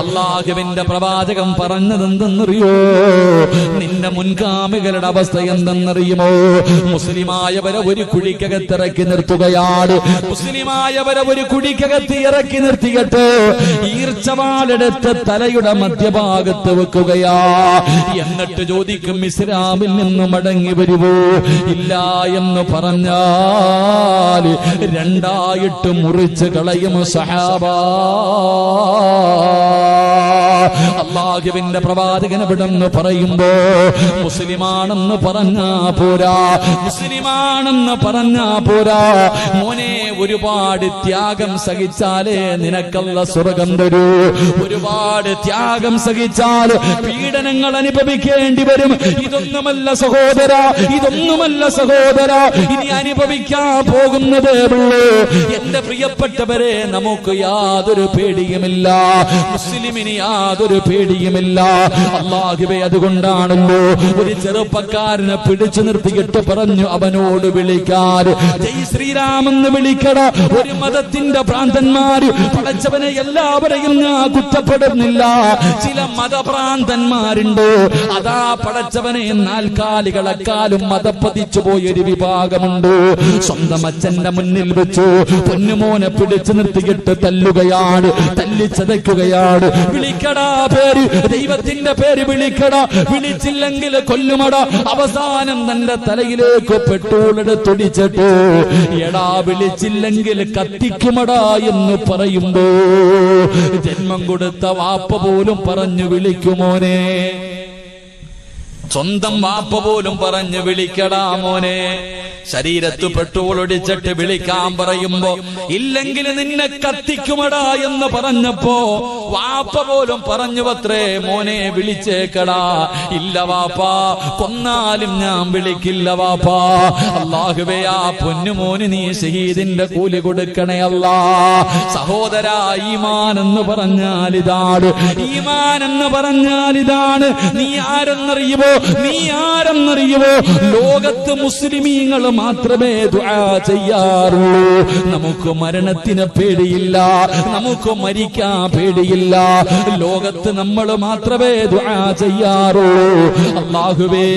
അല്ലാഹുവിന്റെ പ്രവാചകൻ പറഞ്ഞതെന്തെന്നറിയോ? നിന്റെ മുൻഗാമികളുടെ അവസ്ഥ എന്തെന്നറിയുമോ? മുസ്ലിമായവരെ ഒരു കുഴിക്കകത്തിറക്കി നിർത്തുകയാണ്. മുസ്ലിമായവരെ ഒരു കുഴിക്കകത്ത് ഇറക്കി നിർത്തിയിട്ട് ഈർച്ചവാളെടുത്ത് തലയുടെ മധ്യഭാഗത്ത് വെക്കുകയാ. എന്നിട്ട് ചോദിക്കും, ഇസ്ലാമിൽ നിന്ന് മടങ്ങി വരുവോ? ഇല്ല എന്ന് പറഞ്ഞാൽ രണ്ടായിട്ട് മുറിച്ച് കളയും സഹാബ. അല്ലാഹുവിന്റെ പ്രവാചകൻ ഇവിടെന്ന് പറയുമ്പോ മുസ്ലിമാണെന്ന് പറഞ്ഞാ പോരാ, മുസ്ലിമാണെന്ന് പറഞ്ഞാ പോരാ മോനെ. ഒരുപാട് ത്യാഗം സഹിച്ചാലേ നിനക്കല്ല സ്വർഗം തരൂ. ഒരുപാട് ത്യാഗം സഹിച്ചാൽ പീഡനങ്ങൾ അനുഭവിക്കേണ്ടി വരും. ഇതൊന്നുമല്ല സഹോദര, ഇതൊന്നുമല്ല സഹോദര, ഇനി അനുഭവിക്കാൻ പോകുന്നതേ ഉള്ളൂ. എന്റെ പ്രിയപ്പെട്ടവരെ, നമുക്ക് യാതൊരു പേടിയുമില്ല, മുസ്ലിമിന് യാതൊരു പേടിയുമില്ല. അല്ലാഹുവേ, അതുകൊണ്ടാണല്ലോ ഒരു ചെറുപ്പക്കാരനെ പിടിച്ചു നിർത്തിയിട്ട് പറഞ്ഞു അവനോട് വിളിക്കാൻ, ജയ് ശ്രീരാമെന്ന് വിളിക്കട. ഒരു മതത്തിന്റെ ഭ്രാന്തന്മാര് പടച്ചവനെ എല്ലാവരെയും ഞാൻ കുറ്റപ്പെടുന്നില്ല. ചില മതഭ്രാന്തന്മാരുണ്ട്. അതാ പടച്ചവനെ നാൽക്കാലികളെക്കാളും മതപ്പതിച്ചു പോയൊരു വിഭാഗമുണ്ട്. സ്വന്തം അച്ഛന്റെ മുന്നിൽ വെച്ചു പൊന്നുമോനെ പിടിച്ചു നിർത്തിയിട്ട് തല്ലുകയാണ്, തല്ലിച്ചതയ്ക്കുകയാണ്. വിളിക്കടാ പേര്, ദൈവത്തിന്റെ പേര് വിളിക്കടാ, വിളിച്ചില്ലെങ്കിൽ കൊല്ലുമട. അവസാനം തന്റെ തലയിലേക്ക് പെട്രോളെടുത്തൊടിച്ചിട്ട് എടാ വിളിച്ചില്ലെങ്കിൽ കത്തിക്കുമടാ എന്ന് പറയുമ്പോ ജന്മം കൊടുത്ത വാപ്പ പോലും പറഞ്ഞു വിളിക്കുമോനെ. സ്വന്തം വാപ്പ പോലും പറഞ്ഞു വിളിക്കടാ മോനെ. ശരീരത്ത് പെട്രോൾ ഒടിച്ചിട്ട് വിളിക്കാൻ പറയുമ്പോ ഇല്ലെങ്കിൽ നിന്നെ കത്തിക്കുമടാ എന്ന് പറഞ്ഞപ്പോ വാപ്പ പോലും പറഞ്ഞു അത്രേ, മോനെ വിളിച്ചേക്കടാ. ഇല്ല വാപ്പാ, കൊന്നാലും ഞാൻ വിളിക്കില്ല വാപ്പാ. അല്ലാഹുവേ, ആ പൊന്നുമോന് നീ ഷഹീദിന്റെ കൂലി കൊടുക്കണേ അല്ലാ. സഹോദര, ഈമാൻ എന്ന് പറഞ്ഞാൽ ഇതാണ്, ഈമാൻ എന്ന് പറഞ്ഞാൽ ഇതാണ്. നീ ആരെന്നറിയുമോ? നീ ആരെന്നറിയുമോ? ലോകത്ത് മുസ്ലിമീങ്ങൾ മാത്രമേ ദുആ ചെയ്യാറുള്ളൂ. നമുക്ക് മരണത്തിന് പേടിയില്ല, നമുക്ക് മരിക്കാൻ പേടിയില്ല. ലോകത്ത് നമ്മൾ മാത്രമേ ദുആ ചെയ്യാറുള്ളൂ. അല്ലാഹുവേ,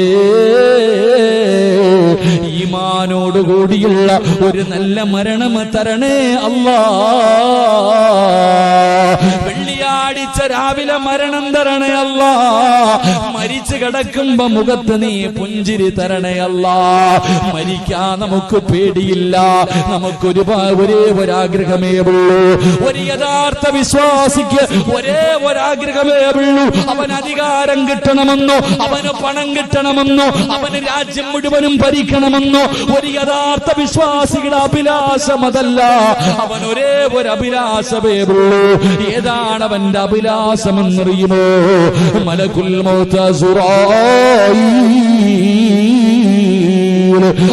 ഈമാനോടുകൂടിയുള്ള ഒരു നല്ല മരണം തരണേ അല്ലാ. വെള്ളിയാഴ്ച രാവിലെ മരണം തരണേ അല്ലാ. മരിച്ചു കിടക്കുമ്പോ മുഖത്ത് നീ പുഞ്ചിരി തരണേ അല്ലാ. മരിക്കാൻ നമുക്ക് പേടിയില്ല. നമുക്കൊരു ഒരേ ഒരാഗ്രഹമേ ഉള്ളൂ. ഒരു യഥാർത്ഥ വിശ്വാസിക്ക് ഒരേ ഒരാഗ്രഹമേ ഉള്ളൂ. അവൻ അധികാരം കിട്ടണമെന്നോ, അവന് പണം കിട്ടണമെന്നോ, അവന് രാജ്യം മുഴുവനും ഭരിക്കണമെന്നോ ഒരു യഥാർത്ഥ വിശ്വാസിയുടെ അഭിലാഷം അതല്ല. അവൻ ഒരേ ഒരു അഭിലാഷമേ ഉള്ളൂ. ഏതാണ് അവന്റെ അഭിലാഷമെന്നറിയുമോ? മലക്കുൽ മൗത്ത്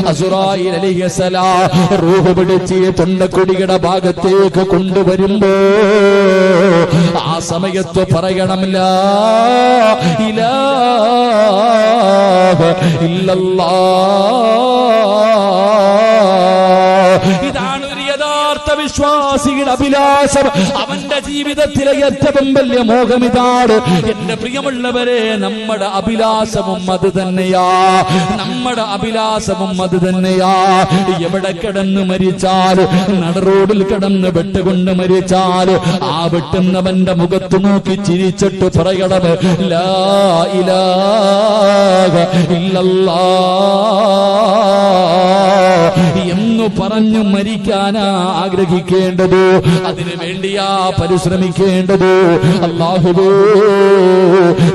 അസുറായിൽ അലൈഹിസ്സലാം റൂഹ് പിടിച്ച് തൊണ്ടക്കൊടിയുടെ ഭാഗത്തേക്ക് കൊണ്ടുവരുമ്പോ ആ സമയത്ത് പറയണം, ലാ ഇലാഹ ഇല്ലല്ലാഹ്. ഇതാണ് ഒരു യഥാർത്ഥ വിശ്വാസിയുടെ അഭിലാഷം. അവന്റെ ജീവിതത്തിലെ ഏറ്റവും വലിയ മോഹം ഇതാണ്. എന്റെ പ്രിയമുള്ളവരെ, നമ്മുടെ അഭിലാഷവും അത് തന്നെയാ, നമ്മുടെ അഭിലാഷവും അത് തന്നെയാ. എവിടെ കിടന്ന് മരിച്ചാൽ, നടറോഡിൽ കിടന്ന് വെട്ടുകൊണ്ട് മരിച്ചാൽ ആ വെട്ടുന്നവന്റെ മുഖത്ത് നോക്കി ചിരിച്ചിട്ട് പറയണം, ലാ ഇലാഹ ഇല്ലല്ലാഹ് എന്ന് പറഞ്ഞു മരിക്കാനാ ആഗ്രഹിക്കേണ്ടത്. അതിനു വേണ്ടിയാ പരിശ്രമിക്കേണ്ടത്. അല്ലാഹുവേ,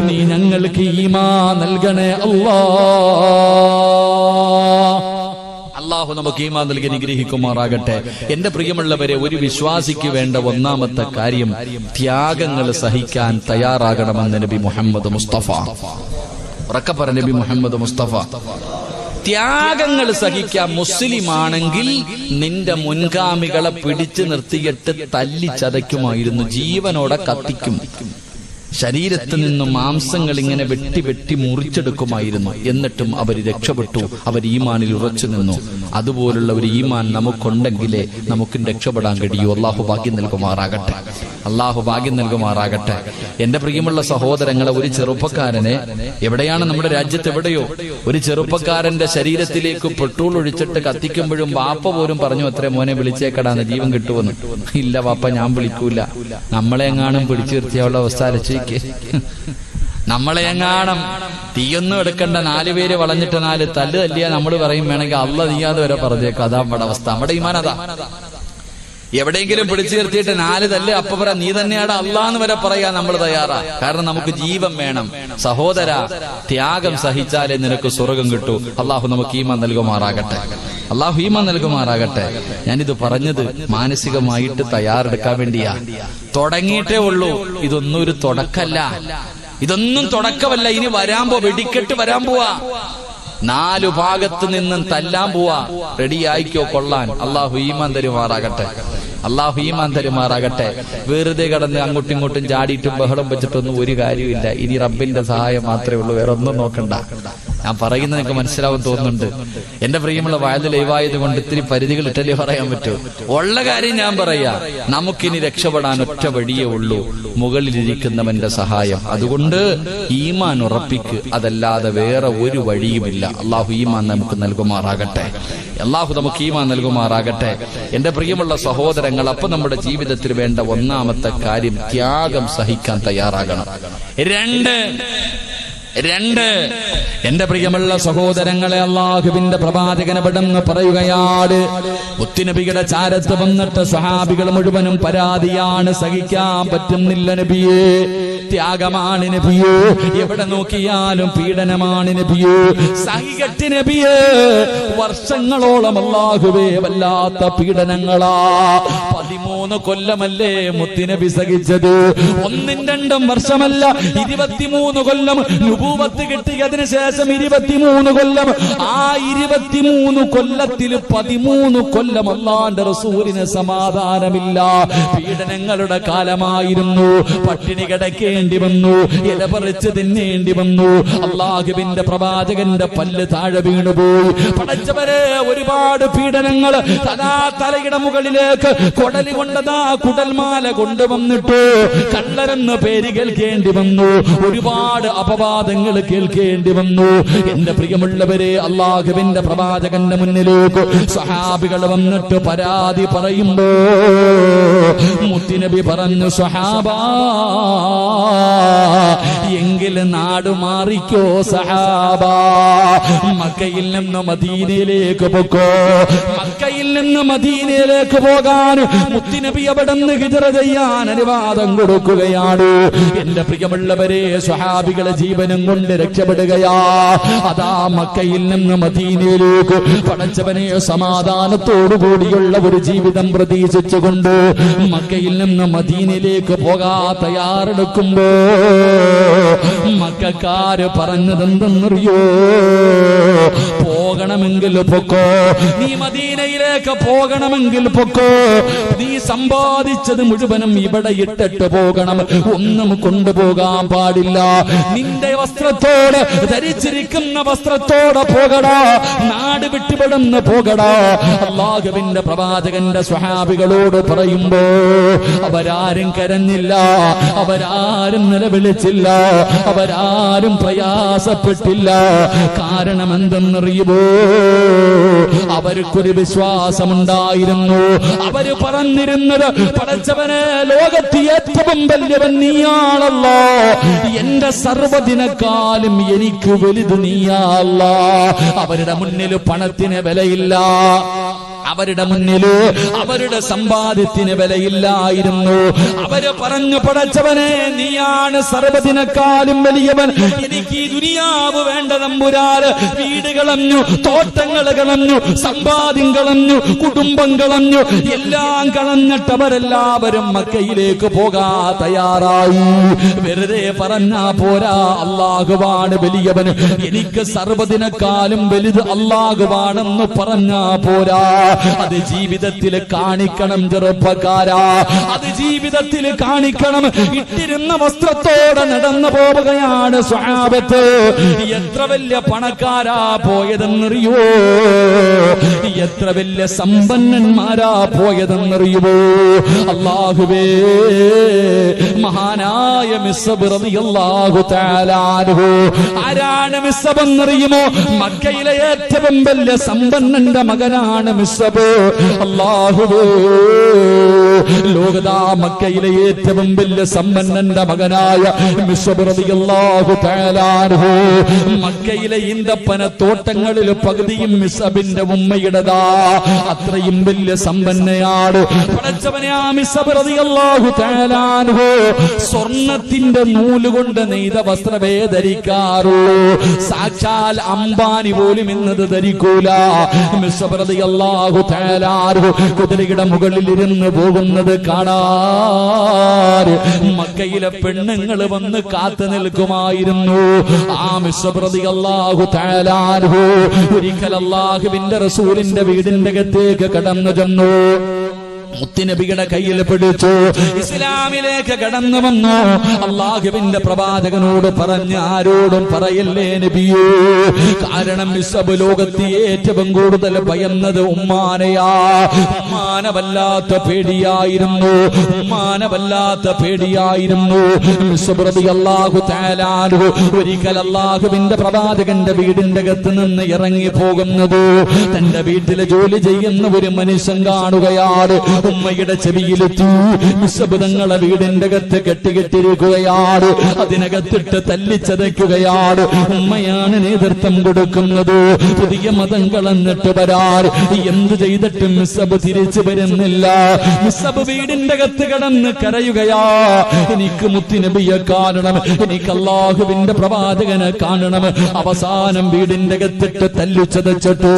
നീ ഞങ്ങൾക്ക് ഈമാൻ നൽകണേ അല്ലാ. അല്ലാഹു നമുക്ക് ഈമാൻ നൽകി അനുഗ്രഹിക്കുമാറാകട്ടെ. എന്റെ പ്രിയമുള്ളവരെ, ഒരു വിശ്വാസിക്ക് വേണ്ട ഒന്നാമത്തെ കാര്യം ത്യാഗങ്ങൾ സഹിക്കാൻ തയ്യാറാകണമെന്ന് നബി മുഹമ്മദ് മുസ്തഫ. ഉറക്കെ പറ, നബി മുഹമ്മദ് മുസ്തഫ. ത്യാഗങ്ങൾ സഹിക്കാൻ മുസ്ലിമാണെങ്കിൽ നിന്റെ മുൻഗാമികളെ പിടിച്ചു നിർത്തിയിട്ട് തല്ലി ചതയ്ക്കുമായിരുന്നു, ജീവനോടെ കത്തിക്കും. ശരീരത്തിൽ നിന്നും മാംസങ്ങൾ ഇങ്ങനെ വെട്ടി വെട്ടി മുറിച്ചെടുക്കുമായിരുന്നു. എന്നിട്ടും അവർ രക്ഷപ്പെട്ടു, അവർ ഈമാനിൽ ഉറച്ചു നിന്നു. അതുപോലുള്ള ഒരു ഈമാൻ നമുക്കുണ്ടെങ്കിലേ നമുക്കും രക്ഷപ്പെടാൻ കഴിയൂ. അല്ലാഹു ഭാഗ്യം നൽകുമാറാകട്ടെ. അള്ളാഹു ഭാഗ്യം നൽകുമാറാകട്ടെ. എന്റെ പ്രിയമുള്ള സഹോദരങ്ങളെ, ഒരു ചെറുപ്പക്കാരനെ, എവിടെയാണ് നമ്മുടെ രാജ്യത്ത് എവിടെയോ ഒരു ചെറുപ്പക്കാരന്റെ ശരീരത്തിലേക്ക് പെട്രോൾ ഒഴിച്ചിട്ട് കത്തിക്കുമ്പോഴും വാപ്പ പോലും പറഞ്ഞു അത്രേ, മോനെ വിളിച്ചേക്കടാന്ന്, ജീവൻ കിട്ടുമെന്ന്. ഇല്ല വാപ്പ, ഞാൻ വിളിക്കൂല. നമ്മളെ എങ്ങാനും പിടിച്ചു നിർത്തിയുള്ള അവസ്ഥ അരച്ചേക്ക്. നമ്മളെ എങ്ങാനും തീയൊന്നും എടുക്കണ്ട, 4 പേര് വളഞ്ഞിട്ട് 4 തല്ല് തല്ലിയാ നമ്മൾ പറയും വേണമെങ്കിൽ അള്ള നീയാതെ വരെ പറഞ്ഞേക്കും. അതാ നമ്മുടെ അവസ്ഥ. നമ്മുടെ ഈമാൻ അതാ. എവിടെയെങ്കിലും പിടിച്ചു നിർത്തിയിട്ട് 4 തല്ല് അപ്പൊ പറയാം നീ തന്നെയാണ് അള്ളാന്ന് വരെ പറയാ നമ്മൾ തയ്യാറാ. കാരണം നമുക്ക് ജീവൻ വേണം. സഹോദര, ത്യാഗം സഹിച്ചാലേ നിനക്ക് സ്വർഗം കിട്ടൂ. അള്ളാഹു നമുക്ക് ഈമാൻ നൽകുമാറാകട്ടെ. അള്ളാഹു ഈമാൻ നൽകുമാറാകട്ടെ. ഞാനിത് പറഞ്ഞത് മാനസികമായിട്ട് തയ്യാറെടുക്കാൻ വേണ്ടിയാ. തുടങ്ങിയിട്ടേ ഉള്ളൂ. ഇതൊന്നും ഒരു തുടക്കല്ല. ഇതൊന്നും തുടക്കമല്ല. ഇനി വെടിക്കെട്ട് വരാൻ പോവാ. 4 ഭാഗത്ത് നിന്നും തല്ലാൻ പോവാ. റെഡി ആയിക്കോ കൊള്ളാൻ. അള്ളാഹു ഈമാൻ തരുമാറാകട്ടെ. അള്ളാഹു ഈമാൻ തരുമാറാകട്ടെ. വെറുതെ കടന്ന് അങ്ങോട്ടും ഇങ്ങോട്ടും ചാടിയിട്ടും ബഹളം വെച്ചിട്ടൊന്നും ഒരു കാര്യമില്ല. ഇനി റബ്ബിന്റെ സഹായം മാത്രമേ ഉള്ളൂ. വേറെ ഒന്നും നോക്കണ്ട. ഞാൻ പറയുന്നത് നിങ്ങൾക്ക് മനസ്സിലാവും തോന്നുന്നുണ്ട്. എന്റെ പ്രിയമുള്ള വയത് ലൈവായത് കൊണ്ട് ഇത്തിരി പരിധികൾ ഇട്ടല്ലേ പറയാൻ പറ്റൂ. ഉള്ള കാര്യം ഞാൻ പറയാ. നമുക്കിനി രക്ഷപ്പെടാൻ ഒറ്റ വഴിയേ ഉള്ളൂ, മുകളിലിരിക്കുന്നവന്റെ സഹായം. അതുകൊണ്ട് ഈമാൻ ഉറപ്പിക്ക്. അതല്ലാതെ വേറെ ഒരു വഴിയുമില്ല. അള്ളാഹു ഈമാൻ നമുക്ക് നൽകുമാറാകട്ടെ. അള്ളാഹു നമുക്ക് ഈമാൻ നൽകുമാറാകട്ടെ. എന്റെ പ്രിയമുള്ള സഹോദരങ്ങൾ, അപ്പൊ നമ്മുടെ ജീവിതത്തിൽ വേണ്ട ഒന്നാമത്തെ കാര്യം ത്യാഗം സഹിക്കാൻ തയ്യാറാകണം. 2 എന്റെ പ്രിയമുള്ള സഹോദരങ്ങളെ, അള്ളാഹുവിന്റെ പ്രവാചകൻ പെട്ടെന്ന് പറയുകയാണ്, മുത്തുനബിയുടെ ചാരത്ത് വന്നിട്ട് സ്വഹാബികൾ മുഴുവനും പരാതിയാണ്, സഹിക്കാൻ പറ്റുന്നില്ല നബിയേ, ത്യാഗമാണ് നബിയേ, എവിടെ നോക്കിയാലും പീഡനമാണ് നബിയേ, സഹികെട്ട് നബിയേ, വർഷങ്ങളോളം അല്ലാഹുവേ വല്ലാത്ത പീഡനങ്ങളാ. 13 കൊല്ലമല്ലേ മുത്തുനബി സഹിച്ചത്. 1-2 വർഷമല്ല, 23 കൊല്ലം നുബൂവത്ത് കിട്ടിയതിനു ശേഷം 23 കൊല്ലം. ആ 23 കൊല്ലത്തിൽ 13 കൊല്ലം അല്ലാഹുവിന്റെ റസൂലിന് സമാധാനമില്ല. പീഡനങ്ങളുടെ കാലമായിരുന്നു. പട്ടിണി കിടക്കേണ്ടി വന്നു, ഇല പറിച്ച് തിന്നേണ്ടി വന്നു. അല്ലാഹുവിന്റെ പ്രവാചകന്റെ പല്ല് താഴെ വീണുപോയി. പടച്ചവരെ, ഒരുപാട് പീഡനങ്ങൾ. തലയുടെ മുകളിലേക്ക് കൊടലി കൊണ്ടതാ കുടൽമാല കൊണ്ടുവന്നിട്ടു. കള്ളരെന്ന് പേര് കേൾക്കേണ്ടി വന്നു. ഒരുപാട് അപവാദങ്ങൾ കേൾക്കേണ്ടി വന്നു. എന്റെ പ്രിയമുള്ളവരെ, അല്ലാഹുവിന്റെ പ്രവാചകന്റെ മുന്നിലേക്ക് സ്വഹാബികൾ വന്നിട്ട് പരാതി പറയുമ്പോ മുത്തുനബി പറഞ്ഞു, സ്വഹാബാ, എങ്കിൽ നാട് മാറിക്കോ സഹാബാ, മക്കയിൽ നിന്ന് മദീനയിലേക്ക് പോക്കോ. മക്കയിൽ നിന്ന് മദീനയിലേക്ക് പോകാൻ മുത്തുനബി അവിടെ നിന്ന് ഹിജ്റ ചെയ്യാൻ അനുവാദം കൊടുക്കുകയാണ്. എന്റെ പ്രിയമുള്ളവരെ, സ്വഹാബികളെ ജീവനും കൊണ്ട് രക്ഷപ്പെടുകയാ. അതാ മക്കയിൽ നിന്ന് മദീനയിലേക്ക് പടച്ചവനെ സമാധാനത്തോടു കൂടിയുള്ള ഒരു ജീവിതം പ്രതീക്ഷിച്ചുകൊണ്ട് മക്കയിൽ നിന്ന് മദീനയിലേക്ക് പോകാ തയ്യാറെടുക്കുമ്പോ മക്കക്കാര് പറഞ്ഞതെന്തെന്നറിയോ? പോകണമെങ്കിൽ പൊക്കോ, നീ മദീനയിലേക്ക് പോകണമെങ്കിൽ പൊക്കോ, നീ സമ്പാദിച്ചത് മുഴുവനും ഇവിടെ ഇട്ടിട്ട് പോകണം, ഒന്നും കൊണ്ടുപോകാൻ പാടില്ല. നിന്റെ വസ്ത്രത്തോട്, ധരിച്ചിരിക്കുന്ന വസ്ത്രത്തോടെ പോകടാ, നാട് വിട്ടുപെടുന്ന പോകടാ. അല്ലാഹുവിന്റെ പ്രവാചകന്റെ സ്വഹാബികളോട് പറയുമ്പോ അവരാരും കരഞ്ഞില്ല, അവരാരും നിലവിളിച്ചില്ല, അവരാരും പ്രയാസപ്പെട്ടില്ല. കാരണം എന്തെന്നറിയുമോ? അവർക്കൊരു വിശ്വാസമുണ്ടായിരുന്നു. അവര് പറഞ്ഞിരുന്നത്, പടച്ചവനെ, ലോകത്ത് ഏറ്റവും വലിയവൻ നീയാണല്ലോ, എന്റെ സർവ്വതിനെക്കാളും എനിക്ക് വലുത് നീയാണല്ലോ. അവരുടെ മുന്നിൽ പണത്തിന് വിലയില്ല, അവരുടെ മുന്നില് അവരുടെ സമ്പാദ്യത്തിന് വിലയില്ലായിരുന്നു. അവര് പറഞ്ഞു, പടച്ചവനെ, നീയാണ് സർവ്വതിനെക്കാളും വലിയവൻ, എനിക്ക് ഈ ദുനിയാവ് വേണ്ട തമ്പുരാന്. വീട് കളഞ്ഞു, തോട്ടങ്ങൾ കളഞ്ഞു, സമ്പാദ്യം കളഞ്ഞു, കുടുംബം കളഞ്ഞു, എല്ലാം കളഞ്ഞിട്ട് അവരെല്ലാവരും മക്കയിലേക്ക് പോകാ തയ്യാറായി. വെറുതെ പറഞ്ഞാ പോരാ, അല്ലാഹുവാണ് വലിയവൻ, എനിക്ക് സർവ്വതിനെക്കാളും വലുത് അല്ലാഹുവാണെന്ന് പറഞ്ഞാ പോരാ. അത് ജീവിതത്തിൽ കാണിക്കണം ചെറുപ്പക്കാരാ, അത് ജീവിതത്തിൽ കാണിക്കണം. ഇട്ടിരുന്ന വസ്ത്രത്തോടെ നടന്നു പോവുകയാണ് സ്വഹാബത്ത്. എത്ര വലിയ പണക്കാരാ പോയതെന്നറിയോ, എത്ര വലിയ സമ്പന്നന്മാരാ പോയതെന്നറിയുമോ? അല്ലാഹുവേ, മഹാനായ മിസ്അബ് റളിയല്ലാഹു തആല അൻഹു. ആരാണ് മിസ്അബ് എന്നറിയുമോ? മക്കയിലെ ഏറ്റവും വലിയ സമ്പന്നന്റെ മകനാണ് മിസ്അബ്. അല്ലാഹുവേ, ലോകതാ മക്കയിലെ ഏറ്റവും വലിയ സമ്പന്നന്റെ മകനായ മിസ്അബ് റളിയല്ലാഹു തആല അൻഹു. മക്കയിലെ ഈന്തപ്പന തോട്ടങ്ങളിൽ പകുതിയും മിസ്അബിന്റെ ഉമ്മയുടേതാ. അത്രയും വലിയ സമ്പന്നയാണ്. പടച്ചവനെ, ആ മിസ്അബ് റളിയല്ലാഹു തആല അൻഹു സ്വർണത്തിന്റെ നൂലുകൊണ്ട് നെയ്ത വസ്ത്രമേ ധരിക്കാറുള്ളൂ. സാക്ഷാൽ അംബാനി പോലും ഇന്നത് ധരിക്കൂല. മിസ്അബ് റളിയല്ലാഹു തആല അൻഹു കുതിരയുടെ മുകളിൽ ഇരുന്ന് പോകുന്നത് കാണാൻ മക്കയിലെ പെണ്ണുങ്ങൾ വന്ന് കാത്തു നിൽക്കുമായിരുന്നു. ആ മിസ്അബ് റളിയല്ലാഹു തആല അൻഹു ഒരിക്കൽ അല്ലാഹുവിന്റെ റസൂലിന്റെ വീടിന്റെ അകത്തേക്ക് കടന്നു ചെന്നു. മുത്തുനബിയുടെ കയ്യിൽ പിടിച്ചു ഇസ്ലാമിലേക്ക് കടന്നു വന്നു. അല്ലാഹുവിന്റെ പ്രവാചകനോട് പറഞ്ഞ്, ആരോടും പറയല്ലേ നബിയേ, കാരണം മിസ്അബ് ലോകത്ത് ഏറ്റവും കൂടുതൽ ഭയന്നത് ഉമ്മാനെയാ. ഉമ്മാനെ വല്ലാത്ത പേടിയായിരുന്നു, ഉമ്മാനെ വല്ലാത്ത പേടിയായിരുന്നു. മിസ്അബ് റളിയല്ലാഹു തആല അൻഹു ഒരിക്കൽ അല്ലാഹുവിന്റെ പ്രവാചകന്റെ വീടിന്റെ അകത്ത് നിന്ന് ഇറങ്ങി പോകുന്നത് തന്റെ വീട്ടിലെ ജോലി ചെയ്യുന്ന ഒരു മനുഷ്യൻ കാണുകയാണ്. ഉമ്മയുടെ ചെവിയിലെത്തി. മിസ്അബ് തങ്ങളെ വീടിന്റെ അകത്ത് കെട്ടിക്കെട്ടിരിക്കുകയാണ്. അതിനകത്തിട്ട് തല്ലിച്ചതയ്ക്കുകയാണ്. ഉമ്മയാണ് നേതൃത്വം കൊടുക്കുന്നത്. പുതിയ മതം കളഞ്ഞിട്ട് വരാർ എന്ത് ചെയ്തിട്ടും മിസ്അബ് തിരിച്ചു വരുന്നില്ല. മിസ്അബ് വീടിന്റെ അകത്ത് കിടന്ന് കരയുകയാ, എനിക്ക് മുത്തുനബിയെ കാണണം, എനിക്ക് അല്ലാഹുവിന്റെ പ്രവാചകനെ കാണണം. അവസാനം വീടിന്റെ അകത്തിട്ട് തല്ലിച്ചതച്ചിട്ടു.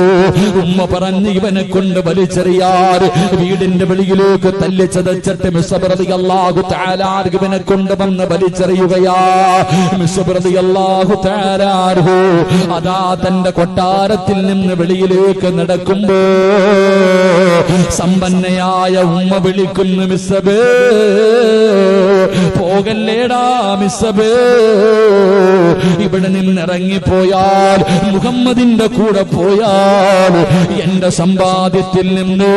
ഉമ്മ പറഞ്ഞ് ഇവനെ കൊണ്ട് വലിച്ചെറിയാർ. വീടിന്റെ വെളിയിലേക്ക് തല്ലിച്ചതച്ചിട്ട് മിസ്അബ് റളിയല്ലാഹു തആല അൻഹുവിനെ കൊണ്ടുവന്ന് വലിച്ചെറിയുകയാ. മിസ്അബ് റളിയല്ലാഹു തആല അൻഹു അതാ തന്റെ കൊട്ടാരത്തിൽ നിന്ന് വെളിയിലേക്ക് നടക്കുമ്പോ സമ്പന്നയായ ഉമ്മ വിളിക്കുന്നു, മിസ്അബ്, പോകല്ലേടാ മിസ്അബ്, ഇവിടെ നിന്നിറങ്ങിപ്പോയാൽ, മുഹമ്മദിന്റെ കൂടെ പോയാൽ എന്റെ സമ്പാദ്യത്തിൽ നിന്ന്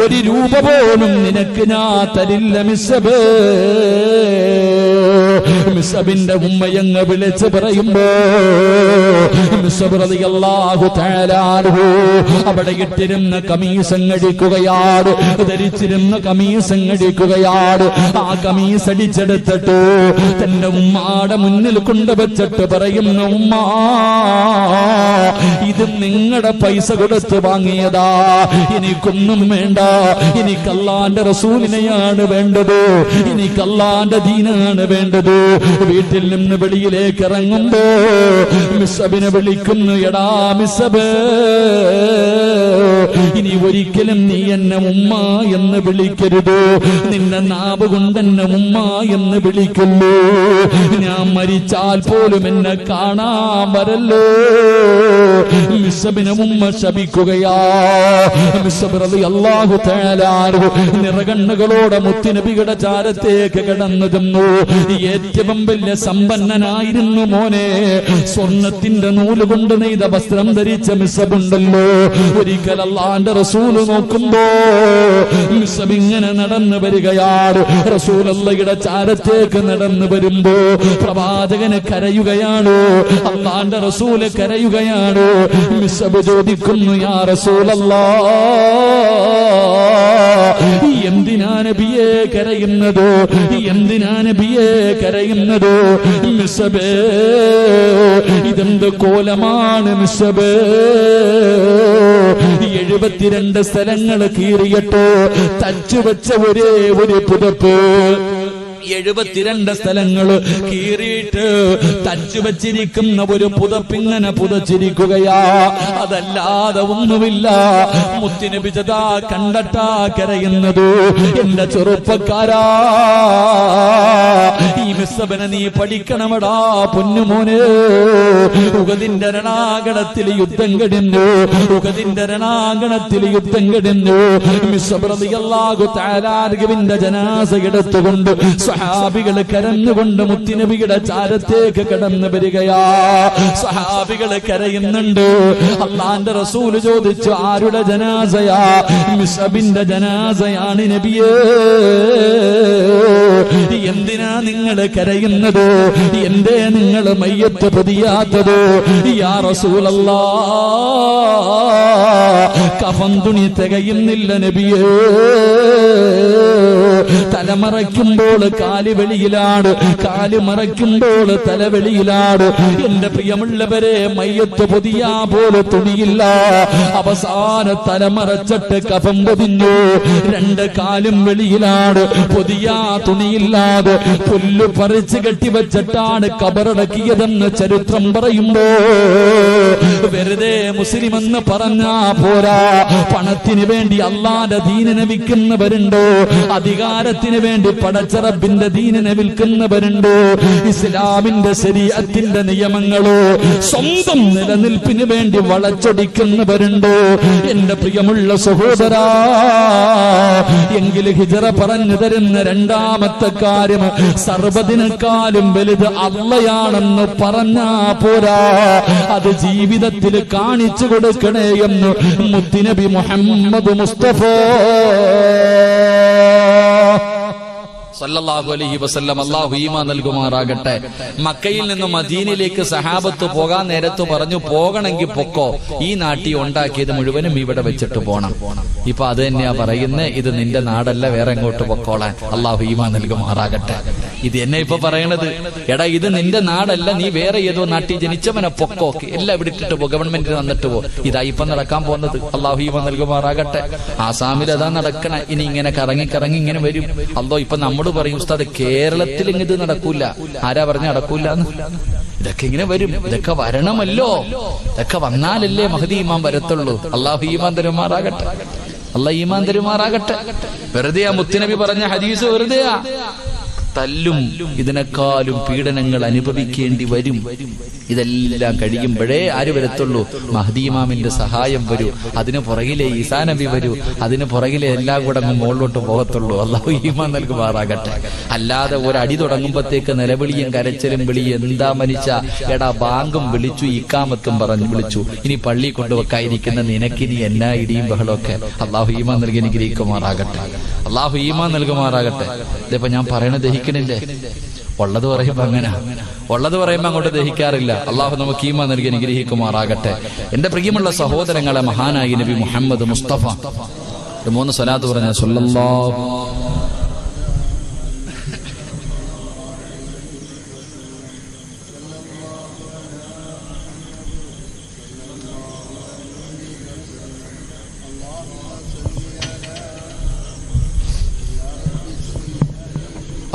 ഒരു രൂപ പോലും നിനക്ക് ഞാൻ തരില്ല മിസ്അബ്. മിസ്അബിന്റെ ഉമ്മയങ്ങ് വിളിച്ച് പറയുമ്പോ മിസ്അബ് റളിയല്ലാഹു തആല അൻഹു അവിടെ ഇട്ടിരുന്ന കമീസങ്ങടിക്കുകയാണ്, ധരിച്ചിരുന്ന കമീസങ്ങടിക്കുകയാണ്. ആ കമീസ് അടിച്ചെടുത്തിട്ട് തന്റെ ഉമ്മാടെ മുന്നിൽ കൊണ്ടുവച്ചിട്ട് പറയുന്നു, ഉമ്മ, ഇത് നിങ്ങളുടെ പൈസ കൊടുത്ത് വാങ്ങിയതാ, എനിക്കൊന്നും വേണ്ട, എനിക്ക് അല്ലാഹുവിന്റെ റസൂലിനെയാണ് വേണ്ടത്, എനിക്ക് അല്ലാഹുവിന്റെ ദീനാണ് വേണ്ടത്. വീട്ടിൽ നിന്ന് വെളിയിലേക്ക് ഇറങ്ങുമ്പോ മിസ്അബിനെ വിളിക്കുന്നു, എടാ മിസ്അബ്, ഇനി ഒരിക്കലും നീ എന്നെ ഉമ്മ എന്ന് വിളിക്കരുത്, നിന്റെ നാവ് കൊണ്ട് എന്നെ ഉമ്മ എന്ന് വിളിക്കുന്നു, ഞാൻ മരിച്ചാൽ പോലും എന്നെ കാണാൻ വരല്ലോ. മിസ്അബിനെ ഉമ്മ ശപിക്കുകയാ. മിസ്അബ് റളിയല്ലാഹു തആല അൻഹു നിറകണ്ണുകളോടെ മുത്തുനബിയുടെ ചാരത്തേക്ക് കടന്നു ചെന്നു. ഏറ്റവും വലിയ സമ്പന്നനായിരുന്നു മോനെ. സ്വർണത്തിന്റെ നൂല് കൊണ്ട് നെയ്ത വസ്ത്രം ധരിച്ച മിസ്അബ് ഉണ്ടല്ലോ. ഒരിക്കൽ അല്ലാഹുവിന്റെ റസൂല് നോക്കുമ്പോ മിസ്അബ് ഇങ്ങനെ നടന്നു വരികയാണ്. റസൂലുള്ളാഹിയുടെ ചാരത്തേക്ക് നടന്നു വരുമ്പോ പ്രവാചകന് കരയുകയാണ്, അല്ലാഹുവിന്റെ റസൂല് കരയുകയാണ്. മിസ്അബ് ചോദിക്കുന്നു, യാ റസൂലല്ലാഹ്, എന്തിനാ നബിയെ കരയുന്നത്, എന്തിനാ നബിയെ കരയുന്നത്? മിസ്അബ്, ഇതെന്ത് കോലമാണ് മിസ്അബ്? 72 സ്ഥലങ്ങൾ കീറിയിട്ട് തച്ചുവെച്ച ഒരേ ഒരു പുതപ്പ്, 72 സ്ഥലങ്ങള് കീറിയിട്ട് തച്ചു വച്ചിരിക്കുന്ന ഒരു പുതപ്പിങ്ങനെ പുതച്ചിരിക്കുകയാ. അതല്ലാതെ ഒന്നുമില്ല. മുത്തുനബി ജദാ കണ്ടട്ടാ കരയുന്നത്. എന്റെ ചെറുപ്പക്കാരാ, ഈ മിസ്സബനെ നീ പഠിക്കണമടാ പൊന്നുമോനെ. ഉഹദിന്റെ രണാങ്കണത്തിൽ യുദ്ധം കഴിഞ്ഞു. ഉഹദിന്റെ രണാങ്കണത്തിൽ യുദ്ധം കഴിഞ്ഞു. മിസ്സബ് റളിയല്ലാഹു തആല അൻഹുവിന്റെ ജനാസ എടുത്തുകൊണ്ട് സ്വഹാബികൾ കരഞ്ഞുകൊണ്ട് മുത്തുനബിയുടെ ചാരത്തേക്ക് കടന്നു വരികയാ. സ്വഹാബികൾ കരയുന്നുണ്ട്. അല്ലാഹുവിന്റെ റസൂൽ ചോദിച്ചു, ആരുടെ ജനാസയാ? മിസ്അബിന്റെ ജനാസയാണ് നബിയേ. എന്തിനാ നിങ്ങൾ കരയുന്നത്? എന്തേ നിങ്ങൾ മയ്യത്ത് പൊതിയാത്തത്? യാ റസൂലല്ലാഹ്, കഫൻ തുണി തികയുന്നില്ല നബിയേ. തലമറയ്ക്കുമ്പോൾ കാല് വെളിയിലാണ്, കാല് മറയ്ക്കുമ്പോൾ തല വെളിയിലാണ്. എന്റെ പ്രിയമുള്ളവരെ, മയ്യത്ത് പൊതിയാ പോലെ തുണിയില്ല. അവസാന തലമറച്ചിട്ട് കഫം പൊതിഞ്ഞു. 2 കാലും വെളിയിലാണ്, പൊതിയാ തുണിയില്ലാതെ പുല്ല് പറിച്ച് കെട്ടിവച്ചിട്ടാണ് കബറടക്കിയതെന്ന് ചരിത്രം പറയുമ്പോ വെറുതെ മുസ്ലിം എന്ന് പറഞ്ഞാ പോരാ. പണത്തിന് വേണ്ടി അള്ളാന്റെ ദീനിനെ വിൽക്കുന്നവരുണ്ടോ? അധികാരത്തിന് വേണ്ടി പടച്ചറബിന്റെ ദീനിനെ വിൽക്കുന്നവരുണ്ടോ? ഇസ്ലാമിന്റെ ശരീഅത്തിന്റെ നിയമങ്ങളോ സ്വന്തം നിലനിൽപ്പിന് വേണ്ടി വളച്ചൊടിക്കുന്നവരുണ്ടോ? എന്റെ പ്രിയമുള്ള സഹോദരാ, എങ്കിൽ ഹിജറ പറഞ്ഞു തരുന്ന രണ്ടാമത്തെ കാര്യം, സർവ്വതിനേക്കാളും വലുത് അള്ളയാണെന്ന് പറഞ്ഞാ പോരാ, അത് ജീവിതത്തിൽ കാണിച്ചു കൊടുക്കണേ എന്ന് മുത്തുനബി മുഹമ്മദ് മുസ്തഫ സല്ലല്ലാഹു അലൈഹി വസല്ലം. അല്ലാഹു ഈമാൻ നൽകുമാറാകട്ടെ. മക്കയിൽ നിന്ന് മദീനയിലേക്ക് സഹാബത്ത് പോകാൻ നേരത്ത് പറഞ്ഞു, പോകണമെങ്കിൽ പൊക്കോ, ഈ നാട്ടി ഉണ്ടാക്കിയത് മുഴുവനും ഇവിടെ വെച്ചിട്ട് പോണം. ഇപ്പൊ അത് തന്നെയാ പറയുന്നത്, ഇത് നിന്റെ നാടല്ല, വേറെ എങ്ങോട്ട് പൊക്കോളാൻ. അല്ലാഹു ഈമാൻ നൽകുമാറാകട്ടെ. ഇത് എന്നെ ഇപ്പൊ പറയണത്, എടാ ഇത് നിന്റെ നാടല്ല, നീ വേറെ ഏതോ നാട്ടിൽ ജനിച്ചവനെ പൊക്കോ, എല്ലാം ഇവിടെ ഇട്ടിട്ട് പോ, ഗവൺമെന്റിന് വന്നിട്ട് പോ. ഇതാ ഇപ്പൊ നടക്കാൻ പോകുന്നത്. അല്ലാഹു ഈമാൻ നൽകുമാറാകട്ടെ. ആസാമിൽ അതാ നടക്കണ. ഇനി ഇങ്ങനെ കറങ്ങി കറങ്ങി ഇങ്ങനെ വരും. അല്ലോ ഇപ്പൊ നമ്മൾ പറയും, ഉസ്താദ് കേരളത്തിൽ ഇത് നടക്കൂല. ആരാ പറഞ്ഞ നടക്കൂല? ഇതൊക്കെ ഇങ്ങനെ വരും. ഇതൊക്കെ വരണമല്ലോ. ഇതൊക്കെ വന്നാലല്ലേ മഹദി ഈമാൻ വരത്തുള്ളൂ. അല്ലാഹു ഈമാൻ തരുമാറാകട്ടെ. അല്ലാഹു ഈമാൻ തരുമാറാകട്ടെ. വെറുതെയാ മുത്തുനബി പറഞ്ഞ ഹദീസ്, വെറുതെയാ. തല്ലും ഇതിനേക്കാളും പീഡനങ്ങൾ അനുഭവിക്കേണ്ടി വരും. ഇതെല്ലാം കഴിയുമ്പോഴേ ആര് വരത്തുള്ളൂ? മഹ്ദി ഇമാമിന്റെ സഹായം വരൂ. അതിന് പുറകിലെ ഈസാ നബി വരൂ. അതിന് പുറകിലെ എല്ലാം കൂടെ അങ്ങ് മുകളിലോട്ട് പോകത്തുള്ളൂ. അല്ലാഹു ഈമാൻ നൽകുമാറാകട്ടെ. അല്ലാതെ ഒരടി തുടങ്ങുമ്പോഴത്തേക്ക് നിലവിളിയും കരച്ചിലും വിളിയും, എന്താ മനുഷ്യ, എടാ ബാങ്കും വിളിച്ചു, ഇക്കാമത്തും പറഞ്ഞു വിളിച്ചു, ഇനി പള്ളി കൊണ്ടുവെക്കാതിരിക്കുന്ന നിനക്കിനി എന്നാ ഇടിയും ബഹളമൊക്കെ. അല്ലാഹു ഈമാൻ നൽകി അനുഗ്രഹിക്കുമാറാകട്ടെ. അല്ലാഹു ഈമാൻ നൽകുമാറാകട്ടെ. ഇതിപ്പോ ഞാൻ പറയണത് ദഹിക്കണില്ലേ? ഉള്ളത് പറയുമ്പോ അങ്ങനെ, ഉള്ളത് പറയുമ്പോ അങ്ങോട്ട് ദഹിക്കാറില്ല. അള്ളാഹു നമുക്ക് ഈമാൻ നൽകി അനുഗ്രഹിക്കുമാറാകട്ടെ. എന്റെ പ്രിയമുള്ള സഹോദരങ്ങളെ, മഹാനായി നബി മുഹമ്മദ് മുസ്തഫ 3 സ്വലാത്ത് പറഞ്ഞ സല്ലല്ലാഹു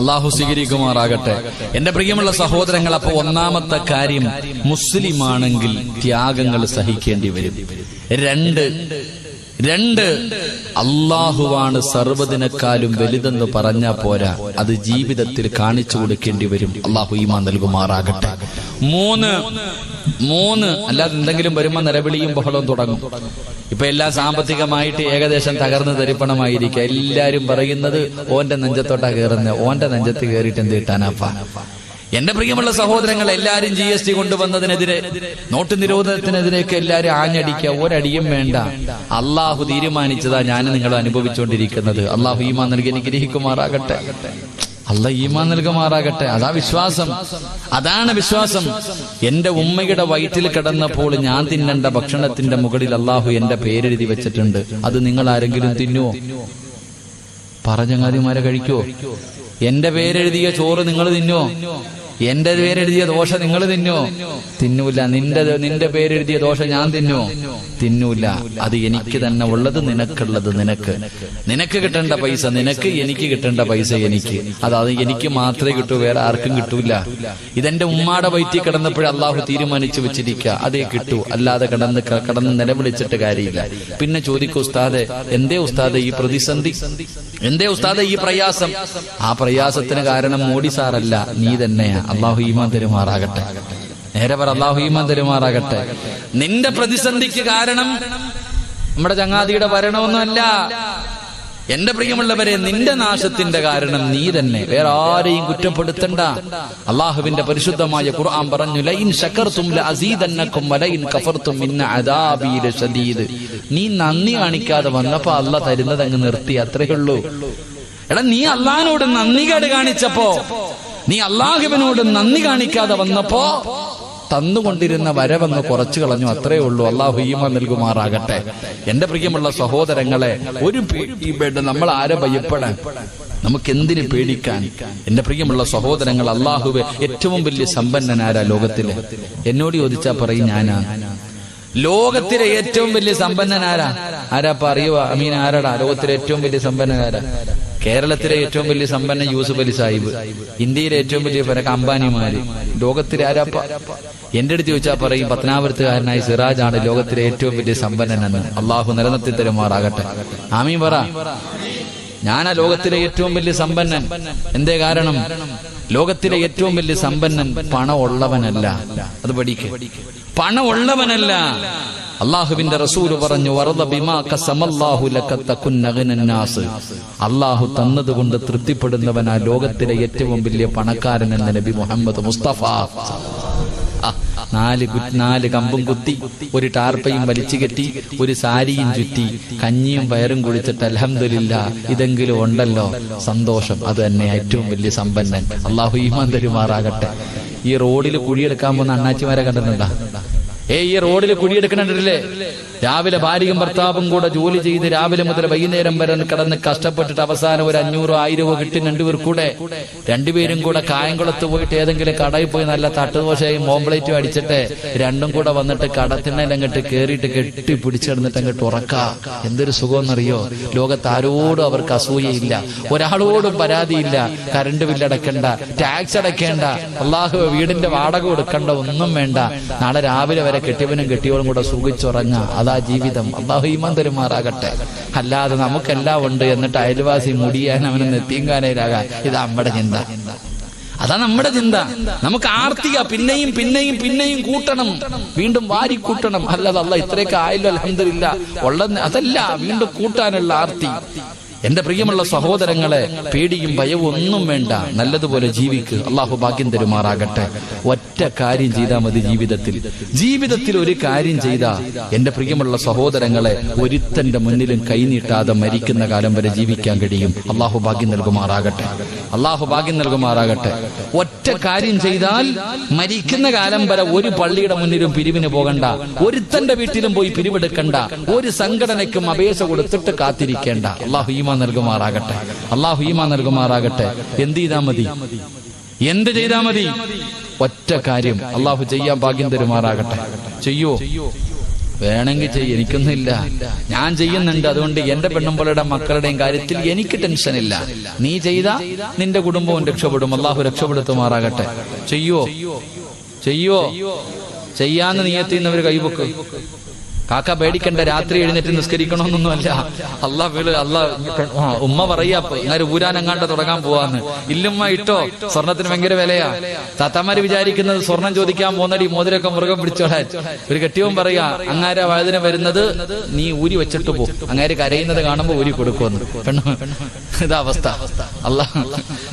അള്ളാഹു സ്വീകരിക്കുമാറാകട്ടെ. എന്റെ പ്രിയമുള്ള സഹോദരങ്ങൾ, അപ്പൊ ഒന്നാമത്തെ കാര്യം, മുസ്ലിമാണെങ്കിൽ ത്യാഗങ്ങൾ സഹിക്കേണ്ടി വരും. 2 അള്ളാഹുവാണ് സർവ്വതിനേക്കാളും വലുതെന്ന് പറഞ്ഞാ പോരാ, അത് ജീവിതത്തിൽ കാണിച്ചു കൊടുക്കേണ്ടി വരും. അള്ളാഹു ഈമാൻ നൽകുമാറാകട്ടെ. 3 അല്ലാതെ എന്തെങ്കിലും വരുമ്പോ നിലവിളിയും ബഹളവും തുടങ്ങും. ഇപ്പൊ എല്ലാം സാമ്പത്തികമായിട്ട് ഏകദേശം തകർന്ന് തരിപ്പണമായിരിക്കുക. എല്ലാരും പറയുന്നത് ഓന്റെ നെഞ്ചത്തോട്ടാ കയറുന്നത്, ഓന്റെ നെഞ്ചത്ത് കയറിയിട്ട് എന്ത് കിട്ടാനാപ്പാ. എന്റെ പ്രിയമുള്ള സഹോദരങ്ങൾ, എല്ലാരും GST കൊണ്ടുവന്നതിനെതിരെ, നോട്ട് നിരോധനത്തിനെതിരെയൊക്കെ എല്ലാരും ആഞ്ഞടിക്കുക. ഒരടിയും വേണ്ട. അള്ളാഹു തീരുമാനിച്ചതാ ഞാൻ നിങ്ങൾ അനുഭവിച്ചുകൊണ്ടിരിക്കുന്നത്. അള്ളാഹു ഈമാൻ നൽകി അനുഗ്രഹിക്കുമാറാകട്ടെ. അല്ലാഹു ഈമാൻ നൽകുമാറാകട്ടെ. അതാ വിശ്വാസം, അതാണ് വിശ്വാസം. എന്റെ ഉമ്മയുടെ വയറ്റിൽ കിടന്നപ്പോൾ ഞാൻ തിന്നേണ്ട ഭക്ഷണത്തിന്റെ മുകളിൽ അള്ളാഹു എന്റെ പേരെഴുതി വെച്ചിട്ടുണ്ട്. അത് നിങ്ങൾ ആരെങ്കിലും തിന്നുവോ? പറഞ്ഞങ്ങാതിമാരെ കഴിക്കോ? എന്റെ പേരെഴുതിയ ചോറ് നിങ്ങൾ തിന്നുവോ? എന്റെ പേരെഴുതിയ ദോശ നിങ്ങൾ തിന്നോ? തിന്നൂല. നിന്റെ പേരെഴുതിയ ദോശ ഞാൻ തിന്നോ? തിന്നൂല. അത് എനിക്ക് തന്നെ ഉള്ളത്, നിനക്കുള്ളത് നിനക്ക് കിട്ടേണ്ട പൈസ നിനക്ക്, എനിക്ക് കിട്ടേണ്ട പൈസ എനിക്ക്. അത് എനിക്ക് മാത്രമേ കിട്ടൂ, വേറെ ആർക്കും കിട്ടൂല. ഇതെന്റെ ഉമ്മാടെ വയറ്റിൽ കിടന്നപ്പോഴേ അള്ളാഹു തീരുമാനിച്ചു വെച്ചിരിക്കുക, അതേ കിട്ടൂ. അല്ലാതെ കടന്ന് നിലവിളിച്ചിട്ട് കാര്യമില്ല. പിന്നെ ചോദിക്കൂ, ഉസ്താദെ എന്തേ ഉസ്താദെ ഈ പ്രതിസന്ധി, എന്തേ ഉസ്താദെ ഈ പ്രയാസം? ആ പ്രയാസത്തിന് കാരണം മോഡി സാറല്ല, നീ തന്നെയാ. അള്ളാഹു ഈമാൻ തരുമാറാകട്ടെ. നേരെ പറ, അള്ളാഹു ഈമാൻ തരുമാറാകട്ടെ. നിന്റെ പ്രതിസന്ധിക്ക് കാരണം നമ്മുടെ ചങ്ങാതിയുടെ ഭരണമൊന്നുമല്ല. എന്റെ പ്രിയമുള്ളവരെ, നിന്റെ നാശത്തിന്റെ കാരണം നീ തന്നെ, വേറെ ആരെയും കുറ്റപ്പെടുത്തണ്ട. അള്ളാഹുവിന്റെ പരിശുദ്ധമായ ഖുർആൻ പറഞ്ഞു, ലഇൻ ശകർതും ലഅസീദന്നകും വലഇൻ കഫർതും ഇന്ന അദാബി ലശദീദ്. നീ നന്ദി കാണിക്കാതെ വന്നപ്പോ അള്ളാഹ് തരുന്നത് അങ്ങ് നിർത്തി, അത്രയേ ഉള്ളൂ. എടാ, നീ അള്ളാഹിനോട് നന്ദികേട് കാണിച്ചപ്പോ, നീ അള്ളാഹുവിനോട് നന്ദി കാണിക്കാതെ വന്നപ്പോ തന്നുകൊണ്ടിരുന്ന വരവങ്ങ് കുറച്ചു കളഞ്ഞു, അത്രേ ഉള്ളൂ. അള്ളാഹു ഈമാൻ നൽകുമാറാകട്ടെ. എന്റെ പ്രിയമുള്ള സഹോദരങ്ങളെ, ഒരു പേടി, നമ്മൾ ആരെ ഭയപ്പെടാൻ, നമുക്ക് എന്തിന് പേടിക്കാൻ? എന്റെ പ്രിയമുള്ള സഹോദരങ്ങൾ, അള്ളാഹുവെ ഏറ്റവും വലിയ സമ്പന്നനാരാ ലോകത്തിലെ? എന്നോട് ചോദിച്ചാ പറയും ഞാനാ. ലോകത്തിലെ ഏറ്റവും വലിയ സമ്പന്നനാരാ? ആരാപ്പ അറിയുക? അമീൻ, ആരാടാ ലോകത്തിലെ ഏറ്റവും വലിയ സമ്പന്നനാരാ? കേരളത്തിലെ ഏറ്റവും വലിയ സമ്പന്നൻ യൂസുഫ് അലി സാഹിബ്, ഇന്ത്യയിലെ ഏറ്റവും വലിയ അംബാനിമാര്. ലോകത്തിലെ ആരാപ്പ? എന്റെ അടുത്ത് ചോദിച്ചാൽ പറയും പത്തനാപുരത്തുകാരനായ സിറാജാണ് ലോകത്തിലെ ഏറ്റവും വലിയ സമ്പന്നനെന്ന്. അള്ളാഹു നിലനിർത്തി തരുമാറാകട്ടെ. ആമീൻ പറ. ഞാനാ ലോകത്തിലെ ഏറ്റവും വലിയ സമ്പന്നൻ. എന്തേ കാരണം? ലോകത്തിലെ ഏറ്റവും വലിയ സമ്പന്നൻ പണം ഉള്ളവനല്ല. അത് പഠിക്ക്. പണം ഉള്ളവനല്ല. അള്ളാഹുവിന്റെ റസൂല് പറഞ്ഞു, അള്ളാഹു തന്നതുകൊണ്ട് തൃപ്തിപ്പെടുന്നവനാ ലോകത്തിലെ ഏറ്റവും വലിയ പണക്കാരൻ എന്ന് നബി മുഹമ്മദ് മുസ്തഫ. 4 കമ്പും കുത്തി, ഒരു ടാർപ്പയും വലിച്ചു കെട്ടി, ഒരു സാരിയും ചുറ്റി, കഞ്ഞിയും പയറും കുടിച്ചിട്ട് അൽഹംദുലില്ലാ ഇതെങ്കിലും ഉണ്ടല്ലോ, സന്തോഷം. അത് തന്നെ ഏറ്റവും വലിയ സമ്പന്നൻ. അള്ളാഹു ഈമാൻ തരുമാറാകട്ടെ. ഈ റോഡിൽ കുഴിയെടുക്കാൻ പോകുന്ന അണ്ണാച്ചിമാരെ കണ്ടിട്ടുണ്ടാ? ഈ റോഡിൽ കുഴിയെടുക്കണില്ലേ? രാവിലെ ഭാര്യയും ഭർത്താവും കൂടെ ജോലി ചെയ്ത് രാവിലെ മുതൽ വൈകുന്നേരം വരെ കിടന്ന് കഷ്ടപ്പെട്ടിട്ട് അവസാനം ഒരു 500-1000 കിട്ടി രണ്ടുപേരും കൂടെ കായംകുളത്ത് പോയിട്ട് ഏതെങ്കിലും കടയിൽ പോയി നല്ല തട്ടുദോശയും ഓംപ്ലേറ്റും അടിച്ചിട്ട് രണ്ടും കൂടെ വന്നിട്ട് കടത്തിനങ്ങട്ട് കേറിയിട്ട് കെട്ടി പിടിച്ചെടുന്നിട്ട് അങ്ങോട്ട് ഉറക്കാം. എന്തൊരു സുഖമെന്നറിയോ? ലോകത്ത് ആരോടും അവർക്ക് അസൂയയില്ല, ഒരാളോടും പരാതിയില്ല. കറണ്ട് ബില്ലടക്കണ്ട, ടാക്സ് അടയ്ക്കേണ്ട, അള്ളാഹു വീടിന്റെ വാടക കൊടുക്കണ്ട, ഒന്നും വേണ്ട. നാളെ രാവിലെ വരെ കെട്ടിയവനും കെട്ടിയവളും കൂടെ സുഖിച്ചുറങ്ങ. അതാ ജീവിതം. അള്ളാഹു ഈമാൻ തരുമാറാകട്ടെ. അല്ലാതെ നമുക്കെല്ലാം ഉണ്ട് എന്നിട്ട് അയൽവാസി മുടിയാൻ അവന് നെത്തിയങ്കാനയിലാകാൻ, ഇത് നമ്മുടെ ചിന്ത. അതാ നമ്മുടെ ചിന്ത. നമുക്ക് ആർത്തിക, പിന്നെയും പിന്നെയും പിന്നെയും കൂട്ടണം, വീണ്ടും വാരി കൂട്ടണം. അല്ലാതെ അള്ളാഹ് ഇത്രയൊക്കെ ആയല്ലോ അൽഹംദുലില്ലാ ഉള്ളത്, അതല്ല, വീണ്ടും കൂട്ടാനുള്ള ആർത്തി. എന്റെ പ്രിയമുള്ള സഹോദരങ്ങളെ, പേടിയും ഭയവും ഒന്നും വേണ്ട, നല്ലതുപോലെ ജീവിക്ക്. അള്ളാഹു ഭാഗ്യം തരുമാറാകട്ടെ. ഒറ്റ കാര്യം ചെയ്താൽ മതി ജീവിതത്തിൽ ഒരു കാര്യം ചെയ്താ എന്റെ പ്രിയമുള്ള സഹോദരങ്ങളെ, ഒരുത്തന്റെ മുന്നിലും കൈനീട്ടാതെ മരിക്കുന്ന കാലം വരെ ജീവിക്കാൻ കഴിയും. അള്ളാഹു ഭാഗ്യം നൽകുമാറാകട്ടെ. അള്ളാഹു ഭാഗ്യം നൽകുമാറാകട്ടെ. ഒറ്റ കാര്യം ചെയ്താൽ മരിക്കുന്ന കാലം വരെ ഒരു പള്ളിയുടെ മുന്നിലും പിരിവിന് പോകണ്ട, ഒരുത്തന്റെ വീട്ടിലും പോയി പിരിവെടുക്കണ്ട, ഒരു സംഘടനയ്ക്കും അപേക്ഷ കൊടുത്തിട്ട് കാത്തിരിക്കേണ്ട. അള്ളാഹു ഈമാൻ നൽകുമാറാകട്ടെ. അള്ളാഹു ഈമാൻ നൽകുമാറാകട്ടെ. എന്ത് ചെയ്താൽ മതി? എന്ത് ചെയ്താൽ മതി? ഒറ്റ കാര്യം. അള്ളാഹു ചെയ്യാൻ ഭാഗ്യം തരുമാറാകട്ടെ. ചെയ്യോ? വേണമെങ്കിൽ ചെയ്യും, എനിക്കൊന്നുമില്ല, ഞാൻ ചെയ്യുന്നുണ്ട്. അതുകൊണ്ട് എന്റെ പെണ്ണുമ്പളുടെ മക്കളുടെയും കാര്യത്തിൽ എനിക്ക് ടെൻഷനില്ല. നീ ചെയ്താ നിന്റെ കുടുംബവും രക്ഷപ്പെടും. അള്ളാഹു രക്ഷപ്പെടുത്തുമാറാകട്ടെ. ചെയ്യോ? ചെയ്യാന്ന് നിയത്തിന്നവർ കൈവെക്കും. കാക്ക പേടിക്കണ്ട, രാത്രി എഴുന്നേറ്റ് നിസ്കരിക്കണമെന്നൊന്നുമല്ല. ഉമ്മ പറയാ അങ്ങനെ ഊരാനെങ്ങാണ്ട് തുടങ്ങാൻ പോവാന്ന്. ഇല്ലുമ്മ ഇട്ടോ, സ്വർണത്തിന് ഭയങ്കര വിലയാ. താത്താമാര് വിചാരിക്കുന്നത് സ്വർണം ചോദിക്കാൻ പോകുന്നടി മോതിരൊക്കെ മുറുകം പിടിച്ചോളാൻ. ഒരു കെട്ടിയവും പറയാ, അങ്ങാര വഴുതിന് വരുന്നത് നീ ഊരി വെച്ചിട്ട് പോ, അങ്ങാര് കരയുന്നത് കാണുമ്പോ ഊരി കൊടുക്കുമെന്ന്. ഇതാ അവസ്ഥ.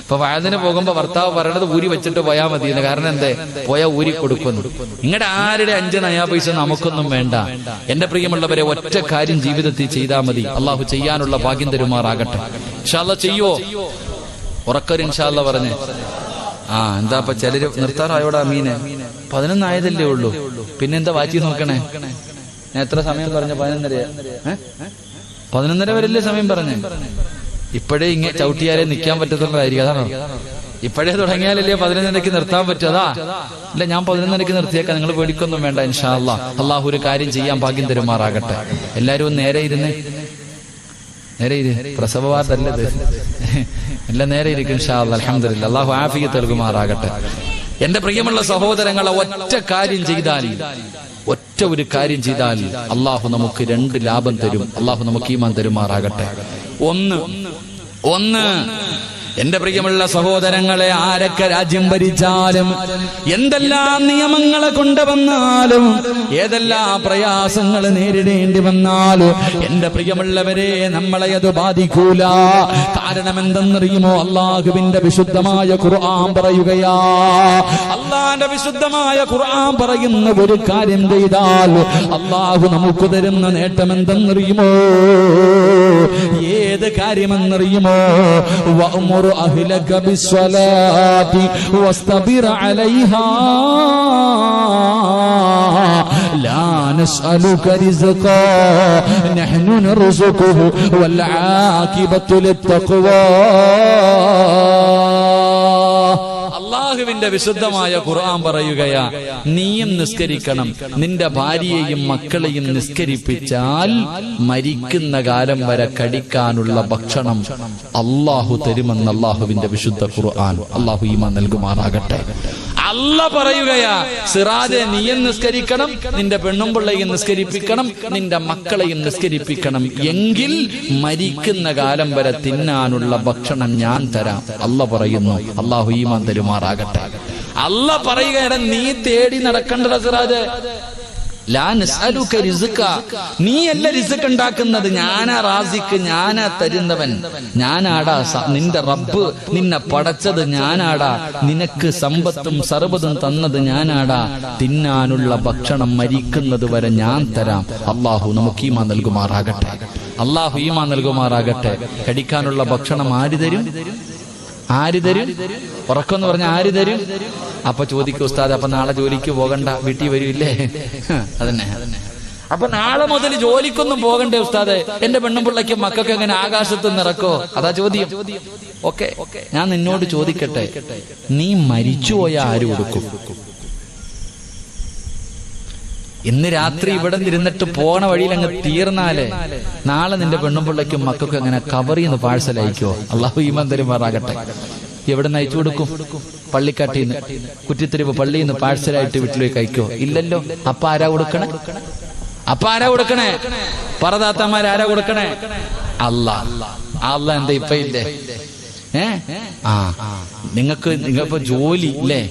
ഇപ്പൊ വഴുതിന് പോകുമ്പോ ഭർത്താവ് പറയണത് ഊരി വെച്ചിട്ട് പോയാൽ മതി. കാരണം എന്തേ? പോയാ ഊരി കൊടുക്കുന്നു. ഇങ്ങടെ ആരുടെ 5 നയാ പൈസ നമുക്കൊന്നും വേണ്ട. എന്റെ പ്രിയമുള്ളവരെ, ഒറ്റ കാര്യം ജീവിതത്തിൽ ചെയ്താൽ മതി. അള്ളാഹു ചെയ്യാനുള്ള ഭാഗ്യം തരുമാറാകട്ടെ. ഇൻഷാ അല്ലാഹ് ചെയ്യോ? ഉറക്കൊരു ഇൻഷാ അല്ലാഹ് പറഞ്ഞേ. എന്താ ഇപ്പൊ ചിലര് നിർത്താറായോടാ മീനെ? 11 ആയതല്ലേ ഉള്ളൂ, പിന്നെന്താ വാറ്റി നോക്കണേ? ഞാൻ എത്ര സമയം പറഞ്ഞ? 11:30 വരെയല്ലേ സമയം പറഞ്ഞേ? ഇപ്പോഴേ ഇങ്ങനെ ചവിട്ടിയാലേ നിൽക്കാൻ പറ്റത്തുള്ളതായിരിക്കും. അതാണോ? ഇപ്പോഴേ തുടങ്ങിയാലല്ലേ 11:30 നിർത്താൻ പറ്റതാ? ഇല്ല, ഞാൻ 11:30 നിർത്തിയേക്കാം, നിങ്ങൾ പേടിക്കൊന്നും വേണ്ട. ഇൻഷാ അല്ലാഹ് അള്ളാഹു ഒരു കാര്യം ചെയ്യാൻ ഭാഗ്യം തരുമാറാകട്ടെ. എല്ലാരും നേരെ ഇരുന്ന്, നേരെ ഇരു, പ്രസവവാർത്തല്ലത്, എല്ലാം നേരെ ഇരിക്കും ഇൻഷാ അല്ലാഹ്. അൽഹംദുലില്ലാഹ്, അള്ളാഹു ആഫിയത്ത് നൽകുമാറാകട്ടെ. എന്റെ പ്രിയമുള്ള സഹോദരങ്ങളെ, ഒറ്റ കാര്യം ചെയ്താൽ, ഒറ്റ ഒരു കാര്യം ചെയ്താൽ അള്ളാഹു നമുക്ക് 2 ലാഭം തരും. അള്ളാഹു നമുക്ക് ഈമാൻ തരുമാറാകട്ടെ. ഒന്ന് എന്റെ പ്രിയമുള്ള സഹോദരങ്ങളെ, ആരൊക്കെ രാജ്യം ഭരിച്ചാലും, എന്തെല്ലാം നിയമങ്ങളെ കൊണ്ടുവന്നാലും, ഏതെല്ലാം പ്രയാസങ്ങൾ നേരിടേണ്ടി വന്നാലും, എന്റെ പ്രിയമുള്ളവരെ, നമ്മളെ അത് ബാധിക്കൂല. കാരണം എന്തെന്നറിയുമോ? അള്ളാഹുവിന്റെ വിശുദ്ധമായ ഖുർആൻ പറയുകയാ. അള്ളാന്റെ വിശുദ്ധമായ ഖുർആൻ പറയുന്ന ഒരു കാര്യം ചെയ്താൽ അള്ളാഹു നമുക്ക് തരുന്ന നേട്ടം എന്തെന്നറിയുമോ? ഏത് കാര്യമെന്നറിയുമോ? أهلك بالصلاة واصطبر عليها لا نسألك رزقا نحن نرزقه والعاقبة للتقوى. അള്ളാഹുവിന്റെ വിശുദ്ധമായ ഖുർആൻ പറയുകയാ, നീയും നിസ്കരിക്കണം, നിന്റെ ഭാര്യയെയും മക്കളെയും നിസ്കരിപ്പിച്ചാൽ മരിക്കുന്ന കാലം വരെ കഴിക്കാനുള്ള ഭക്ഷണം അള്ളാഹു തരുമെന്ന് അള്ളാഹുവിന്റെ വിശുദ്ധ ഖുർആൻ. അള്ളാഹു ഈമാൻ നൽകുമാറാകട്ടെ. അല്ലാഹ് പറയുകയാ, സിറാജെ, നീയും നിസ്കരിക്കണം, നിന്റെ പെണ്ണുമ്പിള്ളയും നിസ്കരിപ്പിക്കണം, നിന്റെ മക്കളെയും നിസ്കരിപ്പിക്കണം, എങ്കിൽ മരിക്കുന്ന കാലം വരെ തിന്നാനുള്ള ഭക്ഷണം ഞാൻ തരാം. അല്ലാഹ് പറയുന്നു. അള്ളാഹു ഈമാൻ തരുമാറാകട്ടെ. അല്ലാഹ് പറയുകയാണ്, നീ തേടി നടക്കണ്ട സിറാജെ. ലാ നസ്അലുക റിസ്ക, നീയല്ല റിസ്ക് ഉണ്ടാക്കുന്നത്, ഞാനാ റാസിക്ക്, ഞാനാ തരുന്നവൻ, ഞാനാടാ നിന്റെ റബ്ബ്, നിന്നെ പടച്ചത് ഞാനാടാ, നിനക്ക് സമ്പത്തും സർവ്വതും തന്നത് ഞാനാടാ, തിന്നാനുള്ള ഭക്ഷണം മരിക്കുന്നത് വരെ ഞാൻ തരാം. അള്ളാഹു നമുക്ക് ഈമാൻ നൽകുമാറാകട്ടെ. അള്ളാഹു ഈമാൻ നൽകുമാറാകട്ടെ. കഴിക്കാനുള്ള ഭക്ഷണം ആര് തരും? ആര് തരും? ഉറക്കെന്ന് പറഞ്ഞ ആര് തരും? അപ്പൊ ചോദിക്കും, ഉസ്താദ് അപ്പൊ നാളെ ജോലിക്ക് പോകണ്ട, വീട്ടിൽ വരൂല്ലേ? അതന്നെ. അപ്പൊ നാളെ മുതൽ ജോലിക്കൊന്നും പോകണ്ടേ ഉസ്താദ്? എന്റെ പെണ്ണും പിള്ളയ്ക്കും മക്കൾക്ക് എങ്ങനെ ആകാശത്ത് നിറക്കോ? അതാ ചോദ്യം. ഓക്കെ, ഞാൻ നിന്നോട് ചോദിക്കട്ടെ, നീ മരിച്ചുപോയ ആര് കൊടുക്കും? ഇന്ന് രാത്രി ഇവിടെ ഇരുന്നിട്ട് പോണ വഴിയിൽ അങ്ങ് തീർന്നാലേ നാളെ നിന്റെ പെണ്ണും പിള്ളയ്ക്കും മക്കൾക്കും എങ്ങനെ കവറിന്ന് പാഴ്സൽ അയക്കോ? അള്ളാഹു ഈമാൻ തരുമാറാകട്ടെ. എവിടെ നിന്ന് അയച്ചു കൊടുക്കും? പള്ളിക്കാട്ടിന്ന്, കുറ്റിത്തെരുവ് പള്ളിയിൽ നിന്ന് പാഴ്സലായിട്ട് വീട്ടിലേക്ക് അയക്കോ? ഇല്ലല്ലോ. അപ്പൊ ആരാ കൊടുക്കണേ? പറദാത്തമാരാരാ കൊടുക്കണേ? അല്ലാഹ് എന്താ ഇപ്പൊ ഇല്ലേ? നിങ്ങൾക്ക് ജോലി ഇല്ലേ?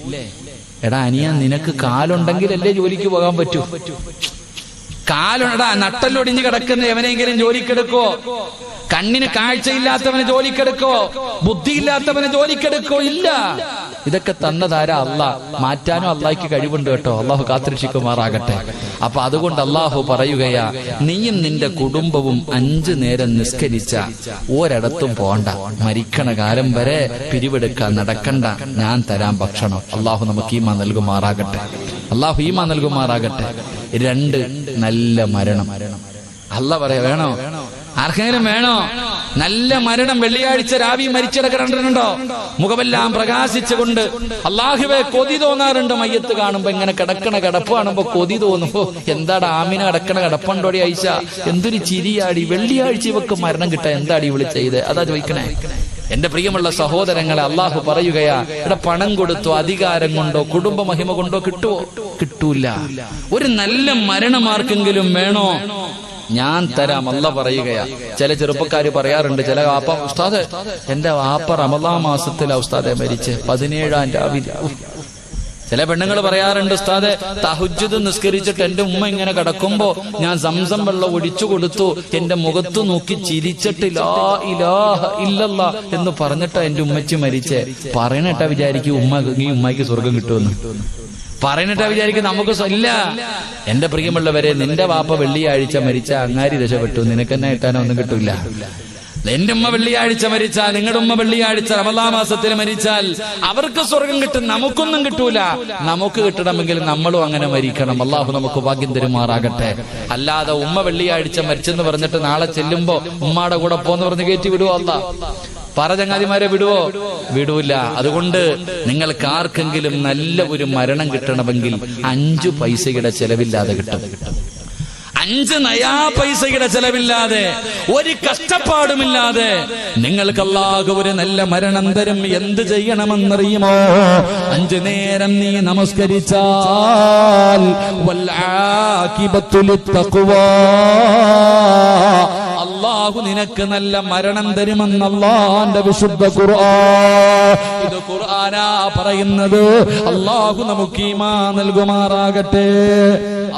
എടാ അനിയ, നിനക്ക് കാലുണ്ടെങ്കിലല്ലേ ജോലിക്ക് പോകാൻ പറ്റൂ. കാലുണ്ടാ, നട്ടല്ലൊടിഞ്ഞ് കിടക്കുന്ന എവനെങ്കിലും ജോലിക്കെടുക്കോ? കണ്ണിന് കാഴ്ചയില്ലാത്തവനെ ജോലിക്കെടുക്കോ? ബുദ്ധിയില്ലാത്തവനെ ജോലിക്കെടുക്കോ? ഇല്ല. ഇതൊക്കെ തന്നതാരാ? അല്ലാഹ്. മാറ്റാനും അള്ളാഹ്ക്ക് കഴിവുണ്ട് കേട്ടോ. അള്ളാഹു കാത്തിരക്ഷിക്കുമാറാകട്ടെ. അപ്പൊ അതുകൊണ്ട് അള്ളാഹു പറയുകയാ, നീയും നിന്റെ കുടുംബവും 5 നേരം നിസ്കരിച്ച ഒരിടത്തും പോണ്ട, മരിക്കണ കാലം വരെ പിരിവെടുക്കാൻ നടക്കണ്ട, ഞാൻ തരാം ഭക്ഷണം. അള്ളാഹു നമുക്ക് ഈമാൻ നൽകുമാറാകട്ടെ. അള്ളാഹു ഈമാൻ നൽകുമാറാകട്ടെ. 2 നല്ല മരണം. അല്ലാഹ് പറയാ, വേണോ? ആർക്കെങ്കിലും വേണോ? നല്ല മരണം. വെള്ളിയാഴ്ച രാവി മരിച്ചിടക്കണ്ടോ? മുഖമെല്ലാം പ്രകാശിച്ചുകൊണ്ട് അള്ളാഹുവേ കൊതി തോന്നാറുണ്ട്. മയ്യത്ത് കാണുമ്പോ, ഇങ്ങനെ കിടക്കണ കിടപ്പ് കാണുമ്പോ കൊതി തോന്നുമ്പോ, എന്താടാ ആമിന കിടക്കണ കിടപ്പുണ്ടോടി ഐഷ, എന്തൊരു ചിരിയാടി, വെള്ളിയാഴ്ച ഇവക്ക് മരണം കിട്ടാൻ എന്താടി ഇവള് ചെയ്ത്? അതാ ചോദിക്കണേ. എന്റെ പ്രിയമുള്ള സഹോദരങ്ങളെ, അള്ളാഹു പറയുകയാ, ഇവിടെ പണം കൊടുത്തോ, അധികാരം കൊണ്ടോ, കുടുംബ മഹിമ കൊണ്ടോ കിട്ടുവോ? കിട്ടൂല. ഒരു നല്ല മരണമാർക്കെങ്കിലും വേണോ? ഞാൻ തരാം. അല്ലാഹ് പറയുകയാ. ചില ചെറുപ്പക്കാര് പറയാറുണ്ട്, ചില വാപ്പ, ഉസ്താദ് എന്റെ വാപ്പ റമദാൻ മാസത്തിലാ ഉസ്താദെ മരിച്ച്, 17-ാം രാവിലെ. ചില പെണ്ണുങ്ങൾ പറയാറുണ്ട്, ഉസ്താദെ തഹജ്ജുദ് നിസ്കരിച്ചിട്ട് എന്റെ ഉമ്മ ഇങ്ങനെ കിടക്കുമ്പോ ഞാൻ സംസം വെള്ളം ഒഴിച്ചു കൊടുത്തു, എന്റെ മുഖത്ത് നോക്കി ചിരിച്ചിട്ട് ലാ ഇലാഹ ഇല്ലല്ലാഹ് എന്ന് പറഞ്ഞിട്ടാ എന്റെ ഉമ്മച്ചി മരിച്ചേ. പറയണട്ടാ വിചാരിക്കും ഈ ഉമ്മയ്ക്ക് സ്വർഗം കിട്ടുമെന്ന്. പറയുന്നിട്ടാ വിചാരിക്കും നമുക്ക് ഇല്ല. എന്റെ പ്രിയമുള്ളവരെ, നിന്റെ വാപ്പ വെള്ളിയാഴ്ച മരിച്ച അങ്ങാരി രക്ഷപ്പെട്ടു, നിനക്കെന്നെ കിട്ടാനോ ഒന്നും കിട്ടൂല. എന്റെ ഉമ്മ വെള്ളിയാഴ്ച മരിച്ചാൽ, നിങ്ങളുടെ ഉമ്മ വെള്ളിയാഴ്ച റമദാൻ മാസത്തിൽ മരിച്ചാൽ അവർക്ക് സ്വർഗം കിട്ടും, നമുക്കൊന്നും കിട്ടൂല. നമുക്ക് കിട്ടണമെങ്കിൽ നമ്മളും അങ്ങനെ മരിക്കണം. അള്ളാഹു നമുക്ക് ഭാഗ്യം തരുമാറാകട്ടെ. അല്ലാതെ ഉമ്മ വെള്ളിയാഴ്ച മരിച്ചെന്ന് പറഞ്ഞിട്ട് നാളെ ചെല്ലുമ്പോ ഉമ്മാടെ കൂടെ പോന്ന് പറഞ്ഞ് കയറ്റി വിടുവോ? അല്ലാഹ് ചങ്ങാതിമാരെ വിടുവോ? വിടൂല. അതുകൊണ്ട് നിങ്ങൾക്ക് ആർക്കെങ്കിലും നല്ല ഒരു മരണം കിട്ടണമെങ്കിൽ 5 പൈസയുടെ ചെലവില്ലാതെ കിട്ടും. 5 നയാ പൈസയുടെ ചെലവില്ലാതെ, ഒരു കഷ്ടപ്പാടുമില്ലാതെ നിങ്ങൾക്ക് അല്ലാഹു ഒരു നല്ല മരണം തരും. എന്ത് ചെയ്യണമെന്നറിയുമോ? 5 നേരം നീ നമസ്കരിച്ചാൽ വൽആഖിബത്തു ലിത്തഖ്വാ, അല്ലാഹു നിനക്ക് നല്ല മരണം തരുമെന്ന് അല്ലാഹുവിന്റെ വിശുദ്ധ ഖുർആൻ. ഇത് ഖുർആനാ പറയുന്നത്. അല്ലാഹു നമുക്ക് ഈമാൻ നൽകുമാറാകട്ടെ.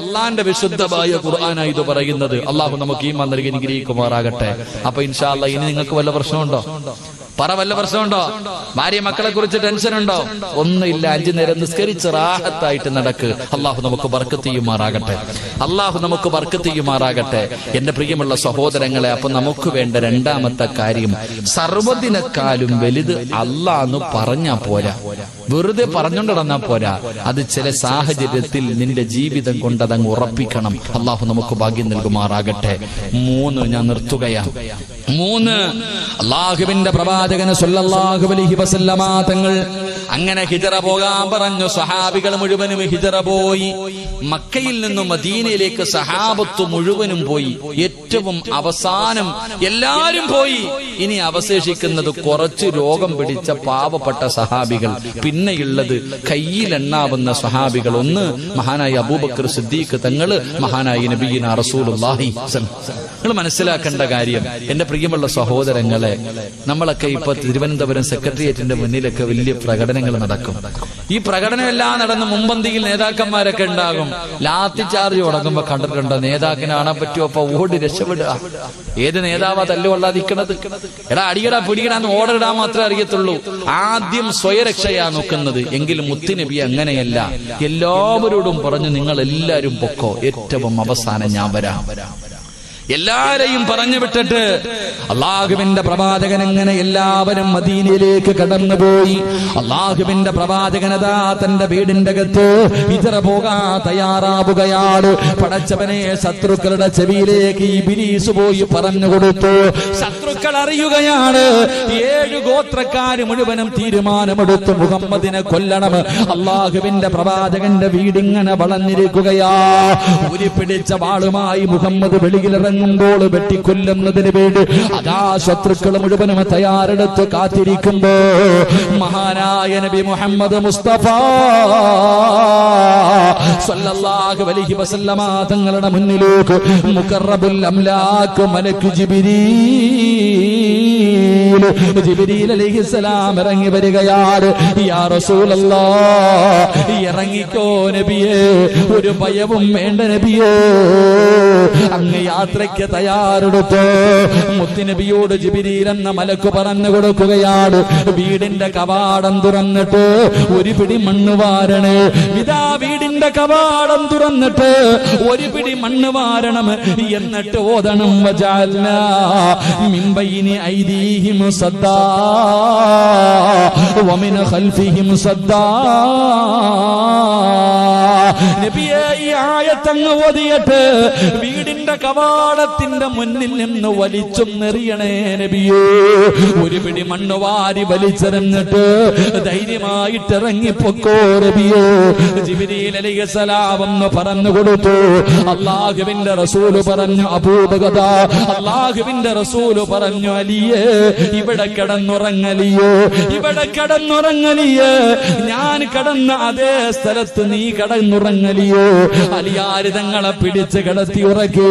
അള്ളാന്റെ വിശുദ്ധമായ ഖുർആനാ ഇത് പറയുന്നത്. അള്ളാഹു നമുക്ക് ഈമാൻ നൽകി അനുഗ്രഹിക്കുമാറാകട്ടെ. അപ്പൊ ഇൻഷാ അല്ലാഹ് ഇനി നിങ്ങൾക്ക് വല്ല പ്രശ്നമുണ്ടോ? വല്ല പ്രശ്നമുണ്ടോ? ഭാര്യ മക്കളെ കുറിച്ച് ടെൻഷൻ ഉണ്ടോ? ഒന്നുമില്ല. 5 നേരം നിസ്കരിച്ച് റാഹത്തായിട്ട് നടക്ക്. അള്ളാഹു നമുക്ക് ബർക്കത്ത് ചെയ്യുമാറാകട്ടെ. അള്ളാഹു നമുക്ക് ബർക്കത്ത് ചെയ്യുമാറാകട്ടെ. എന്റെ പ്രിയമുള്ള സഹോദരങ്ങളെ, അപ്പൊ നമുക്ക് വേണ്ട രണ്ടാമത്തെ കാര്യം, സർവ്വതിനെക്കാളും വലുത് അല്ലാഹ് പറഞ്ഞാ പോരാ, വെറുതെ പറഞ്ഞുകൊണ്ട് നടന്നാ പോരാ. അത് ചില സാഹചര്യത്തിൽ നിന്റെ ജീവിതം കൊണ്ട് അതങ്ങ് ഉറപ്പിക്കണം. അള്ളാഹു നമുക്ക് ഭാഗ്യം നൽകുമാറാകട്ടെ. 3 ഞാൻ നിർത്തുകയാണ്. 3 അല്ലാഹുവിന്റെ പ്രവാചകന് സ്വല്ലല്ലാഹു അലൈഹി വസല്ലമ തങ്ങൾ അങ്ങനെ ഹിജറ പോകാൻ പറഞ്ഞു. സഹാബികൾ മുഴുവനും ഹിജറ പോയി. മക്കയിൽ നിന്നും മദീനയിലേക്ക് സഹാബത്ത് മുഴുവനും പോയി. ഏറ്റവും അവസാനം എല്ലാരും പോയി. ഇനി അവശേഷിക്കുന്നത് കുറച്ച് രോഗം പിടിച്ച പാവപ്പെട്ട സഹാബികൾ. പിന്നെയുള്ളത് കയ്യിലെണ്ണാവുന്ന സഹാബികൾ. ഒന്ന് മഹാനായ അബൂബക്കർ സിദ്ദീഖ് തങ്ങള്, മഹാനായ നബിയിന റസൂലുള്ളാഹി. നിങ്ങൾ മനസ്സിലാക്കേണ്ട കാര്യം, എന്റെ പ്രിയമുള്ള സഹോദരങ്ങളെ, നമ്മളൊക്കെ ഇപ്പൊ തിരുവനന്തപുരം സെക്രട്ടേറിയറ്റിന്റെ മുന്നിലൊക്കെ വലിയ പ്രകടനങ്ങൾ നടക്കും. ഈ പ്രകടനമെല്ലാം നടന്ന് മുമ്പന്തിയിൽ നേതാക്കന്മാരൊക്കെ ഉണ്ടാകും. ലാത്തി ചാർജ് തുടങ്ങുമ്പോ കണ്ടിട്ടുണ്ടോ? നേതാക്കിനെ കാണാൻ പറ്റുമോ? അപ്പൊ ഓടി രക്ഷപ്പെടുക. ഏത് നേതാവാ തല്ലുകൊള്ളാതിരിക്കണത്? എടാ അടിയടാ പിടിക്കടാന്ന് ഓർഡർ ഇടാൻ മാത്രമേ അറിയത്തുള്ളൂ. ആദ്യം സ്വയരക്ഷയാ നോക്കുന്നത്. എങ്കിലും മുത്തുനബി അങ്ങനെയല്ല. എല്ലാവരോടും പറഞ്ഞു, നിങ്ങൾ എല്ലാവരും പൊക്കോ, ഏറ്റവും അവസാനം ഞാൻ വരാം. എല്ലാരെയും പറഞ്ഞു വിട്ടിട്ട് അള്ളാഹുവിന്റെ പ്രവാചകൻ അങ്ങനെ എല്ലാവരും മദീനയിലേക്ക് കടന്നുപോയി. അള്ളാഹുവിന്റെ പ്രവാചകനതാ തന്റെ വീടിന്റെ അകത്ത് ഹിജറ പോകാൻ തയ്യാറാവുകയാണ്. പടച്ചവനെ, ശത്രുക്കളുടെ ചെവിയിലേക്ക് ഇബ്ലീസ് പോയി പറഞ്ഞു കൊടുത്തു. ശത്രുക്കൾ അറിയുകയാണ്. 7 ഗോത്രക്കാര് മുഴുവനും തീരുമാനമെടുത്തു മുഹമ്മദിനെ കൊല്ലണം. അള്ളാഹുവിന്റെ പ്രവാചകന്റെ വീടിങ്ങനെ വളഞ്ഞിരിക്കുകയാ. ഉരി പിടിച്ച വാളുമായി മുഹമ്മദ് വെളിയിലിറങ്ങുമ്പോൾ വെട്ടിക്കൊല്ലുന്നതിന് വേണ്ടി അതാ ശത്രുക്കൾ മുഴുവനും തയ്യാറെടുത്ത് കാത്തിരിക്കുമ്പോ മഹാനായ നബി മുഹമ്മദ് മുസ്തഫ സല്ലല്ലാഹു അലൈഹി വസല്ലമ തങ്ങളുടെ മുന്നിലേക്ക് മുഖറബുൽ അംലാക്ക് മലക്ക് ജിബ്രീൽ അലൈഹിസ്സലാം ഇറങ്ങി വരികയാണ്. യാ റസൂലല്ലാഹ്, ഇറങ്ങിക്കോ നബിയേ, ഒരു ഭയവും വേണ്ട നബിയേ, അങ്ങ് യാത്രയ്ക്ക് തയ്യാറെടുത്ത്. മുത്തുനബിയോട് ജിബ്രീൽ എന്ന മലക്ക് പറഞ്ഞു കൊടുക്കുകയാണ്, വീടിന്റെ കവാടം തുറന്നിട്ട് ഒരു പിടി മണ്ണ് വാരണേ. ഇതാ വീടിന്റെ കവാടം തുറന്നിട്ട് ഒരു പിടി മണ്ണ് വാരണം. എന്നിട്ട് ഓതണം, വജഅൽനാ മിൻ ബൈനി ഐദീഹിം സദ്ദാ വമിൻ ഖൽഫിഹിം സദ്ദാ. നബിയേ, ഈ ആയത്തങ്ങ് ഓതിയിട്ട് വീടിന്റെ കവാടത്തിന്റെ മുന്നിൽ നിന്ന് വലിച്ചൊന്നെറിയണേ നബിയേ. ഒരു പിടി മണ്ണ് വാരി വലിച്ചെറിഞ്ഞിട്ട് ധൈര്യമായിട്ട് ഇറങ്ങിപ്പൊക്കോ നബിയേ. ജിബ്രീൽ അലൈഹിസ്സലാം എന്ന് പറഞ്ഞു കൊടുത്തു. അല്ലാഹുവിന്റെ റസൂല് പറഞ്ഞു, അബൂബക്കർ, അല്ലാഹുവിന്റെ റസൂല് പറഞ്ഞു, അലിയേ, ഇവിടെ കിടന്നുറങ്ങലിയോ, ഇവിടെ കിടന്നുറങ്ങലിയേ, ഞാൻ കിടന്ന അതേ സ്ഥലത്ത് നീ കിടന്നുറങ്ങലിയോ. അലിയാര് തങ്ങളെ പിടിച്ച് കിടത്തി ഉറക്കി.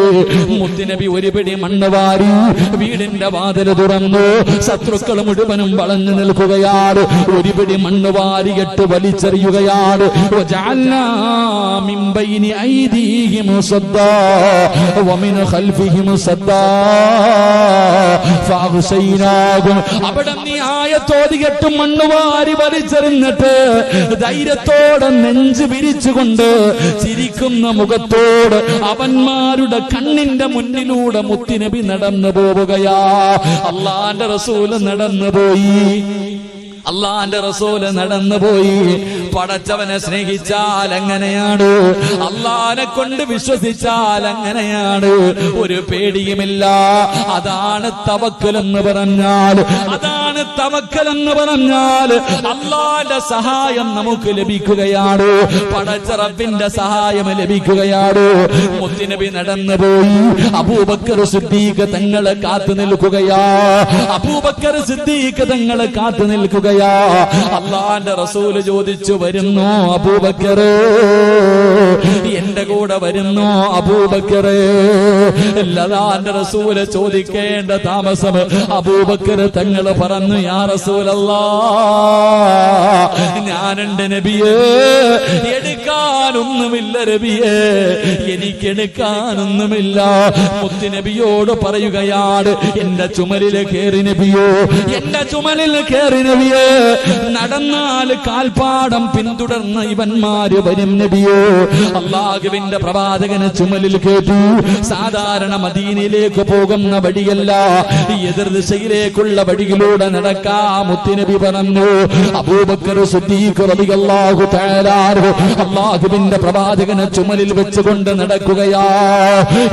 മുത്തുനബി ഒരു പിടി മണ്ണ് വാരി വീടിന്റെ വാതിൽ തുറന്നു. ശത്രുക്കൾ മുഴുവനും വളഞ്ഞു നിൽക്കുകയാണ്. ഒരു പിടി മണ്ണ് വാരിയിട്ട് വലിച്ചെറിയുകയാണ്. വജഅൽനാ മിൻ ബൈനി ഐദീഹിം സദ്ദാ വമിൻ ഖൽഫിഹിം സദ്ദാ ഫഅഗ്ശൈനാഹും. അവിടെ നീ ആയത്തോതിയിട്ട് മണ്ണ് വാരി വലിച്ചെറിഞ്ഞിട്ട് ധൈര്യത്തോടെ നെഞ്ച് വിരിച്ചുകൊണ്ട് ചിരിക്കുന്ന മുഖത്തോട് അവന്മാരുടെ കണ്ണിന്റെ മുന്നിലൂടെ മുത്തുനബി നടന്നു പോവുകയാ. അല്ലാഹുവിന്റെ റസൂല് നടന്നുപോയി. അള്ളാന്റെ റസൂല് നടന്നുപോയി. പടച്ചവനെ സ്നേഹിച്ചാൽ അങ്ങനെയാണ്, അള്ളാനെ കൊണ്ട് വിശ്വസിച്ചാൽ അങ്ങനെയാണ്, ഒരു പേടിയുമില്ല. അതാണ് തവക്കൽ എന്ന് പറഞ്ഞാൽ, അതാണ് തവക്കൽ എന്ന് പറഞ്ഞാൽ. അള്ളാന്റെ സഹായം നമുക്ക് ലഭിക്കുകയാണ്, പടച്ച റബ്ബിന്റെ സഹായം ലഭിക്കുകയാണ്. മുത്തുനബി നടന്നുപോയി, അബൂബക്കർ സിദ്ദീഖ് തങ്ങളെ കാത്തു നിൽക്കുകയാ, അബൂബക്കർ സിദ്ദീഖ് തങ്ങളെ കാത്തു നിൽക്കുകയാ. അള്ളാന്റെ റസൂല് ചോദിച്ചു, വരുന്നു അബൂബക്കർ, എന്റെ കൂടെ വരുന്നു അബൂബക്കർ? അല്ലാഹുവിന്റെ റസൂല് ചോദിക്കേണ്ട താമസം അബൂബക്കർ തങ്ങൾ പറഞ്ഞു, യാ റസൂലല്ലാഹ്, ഞാനുണ്ട് നബിയേ, എടുക്കാനൊന്നുമില്ല നബിയേ, എനിക്കെടുക്കാനൊന്നുമില്ല. മുത്തുനബിയോട് പറയുകയാണ്, എന്റെ ചുമലിൽ കയറി നബിയോ, എന്റെ ചുമലിൽ കയറി നബിയേ, നടന്നാൽ കാൽപ്പാടം പിന്തുടർന്ന ഇവന്മാര് വരും നബിയോ. അല്ലാഹുവിന്റെ പ്രവാചകന് ചുമലിൽ കേട്ടു. സാധാരണ മദീനയിലേക്ക് പോകുന്ന വഴിയല്ല, എതിർ ദിശയിലേക്കുള്ള വഴിയിലൂടെ നടക്കാ മുത്തുനബി പറഞ്ഞു. അബൂബക്കർ സിദ്ദീഖ് റളിയല്ലാഹു തആല അല്ലാഹുവിന്റെ പ്രവാചകനെ ചുമലിൽ വെച്ചുകൊണ്ട് നടക്കുകയാ.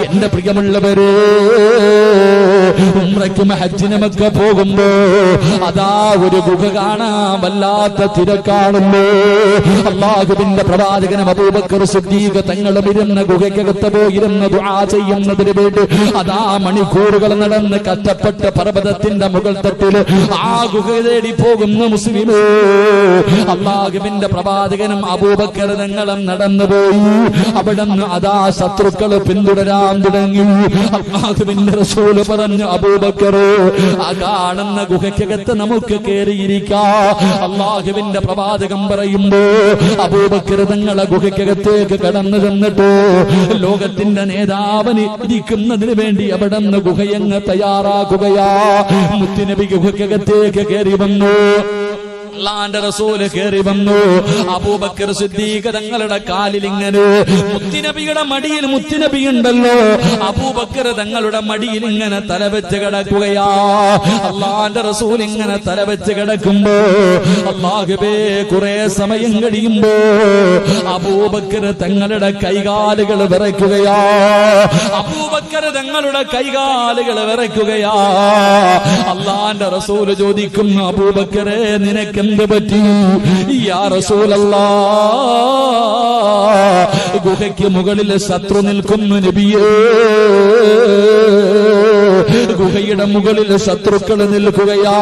എന്റെ പ്രിയമുള്ളവരെ, ഉംറയ്ക്കും ഹജ്ജിനുമൊക്കെ പോകുമ്പോ അതാ ഒരു ഗുഹ കാണാൻ വല്ലാത്ത തിരക്കാണല്ലോ. അല്ലാഹുവിന്റെ പ്രവാചകനും അബൂബക്കർ സിദ്ദീഖ് തങ്ങളും ഇരുന്ന ഗുഹയ്ക്കകത്ത് പോയിരുന്ന ദുആ ചെയ്യുന്നതിന് വേണ്ടി അതാ മണിക്കൂറുകൾ നടന്ന് കഷ്ടപ്പെട്ട് പർവ്വതത്തിന്റെ മുകൾ തട്ടില് ആ ഗുഹ തേടി പോകുന്ന മുസ്ലിമേ, അല്ലാഹുവിന്റെ പ്രവാചകനും അബൂബക്കർ തങ്ങളും നടന്നുപോയി. അവിടുന്ന് അതാ ശത്രുക്കൾ പിന്തുടരാൻ തുടങ്ങി. അല്ലാഹുവിന്റെ റസൂല് പറഞ്ഞു, അബൂബക്കർ, ആ കാണുന്ന ഗുഹയ്ക്കകത്ത് നമുക്ക് കയറിയിരിക്കാം. അല്ലാഹുവിന്റെ പ്രവാചകൻ പറയുമ്പോ അബൂബക്കർ തങ്ങളെ ഗുഹയ്ക്കകത്തേക്ക് കടന്നു ചെന്നിട്ട് ലോകത്തിന്റെ നേതാവിന് ഇരിക്കുന്നതിന് വേണ്ടി അവിടെ നിന്ന് ഗുഹയങ്ങ് തയ്യാറാക്കുകയാ. മുത്തുനബി ഗുഹയ്ക്കകത്തേക്ക് കയറി വന്നു. അല്ലാഹുവിന്റെ റസൂല് കയറി വന്നു. അബൂബക്കർ സിദ്ദീഖ് തങ്ങളുടെ കാലിൽ ഇങ്ങനെ മുത്തുനബിയുടെ മടിയിൽ മുത്തുനബി ഉണ്ടല്ലോ, അബൂബക്കർ തങ്ങളുടെ മടിയിൽ ഇങ്ങനെ തലവെച്ച് കിടക്കുകയാ. അല്ലാഹുവിന്റെ റസൂൽ ഇങ്ങനെ തലവെച്ച് കിടക്കുമ്പോ അല്ലാഹുവേ, കുറെ സമയം കഴിയുമ്പോ അബൂബക്കർ തങ്ങളുടെ കൈകാലുകൾ വിറയ്ക്കുകയാ. അബൂബക്കർ തങ്ങളുടെ കൈകാലുകൾ വിറയ്ക്കുകയാ. അല്ലാഹുവിന്റെ റസൂല് ചോദിക്കുന്നു, അബൂബക്കറെ, നിനക്ക് എന്ത് പറ്റി? യാ റസൂലല്ലാഹ്, ഗുഹയ്ക്ക് മുകളിൽ ശത്രു നിൽക്കുന്നു നബിയേ, ഗുഹയുടെ മുകളിൽ ശത്രുക്കൾ നിൽക്കുകയാ.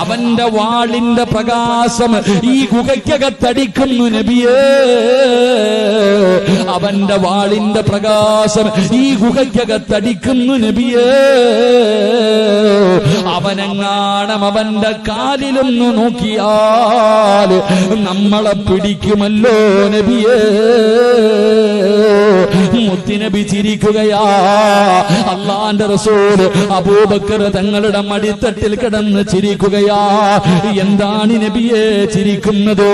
അവന്റെ വാളിന്റെ പ്രകാശം ഈ ഗുഹയ്ക്കകത്തടിക്കുന്നു നബിയേ, അവന്റെ വാളിന്റെ പ്രകാശം ഈ ഗുഹയ്ക്കകത്തടിക്കുന്നു നബിയേ. അവനെങ്ങാണം അവന്റെ കാലിലൊന്ന് നോക്കിയാൽ നമ്മളെ പിടിക്കുമല്ലോ നബിയേ. മുത്തുനബി ചിരിക്കുകയാ. അല്ലാഹുവിന്റെ റസൂൽ അബൂബക്കർ തങ്ങളുടെ മടിത്തട്ടിൽ കിടന്ന് ചിരിക്കുകയാ. എന്താണ് നബിയെ ചിരിക്കുന്നത്?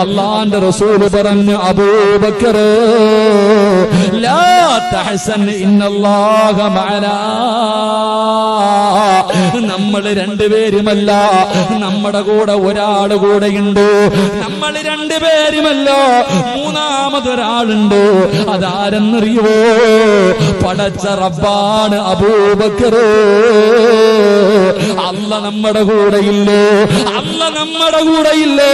അല്ലാഹുവിന്റെ റസൂൽ പറഞ്ഞു, അബൂബക്കർ, ലാ തഹ്സൻ, ഇന്നല്ലാഹ മഅനാ. നമ്മൾ രണ്ടുപേരുമല്ല, നമ്മുടെ കൂടെ ഒരാൾ കൂടെയുണ്ട്. നമ്മൾ രണ്ടുപേരുമല്ല, മൂന്നാമതൊരാളുണ്ട്. അതാരെന്നറിയോ? പടച്ച റബ്ബാണ് അബൂബക്കർ. അല്ല നമ്മുടെ കൂടെയില്ലേ? അല്ല നമ്മുടെ കൂടെയില്ലേ?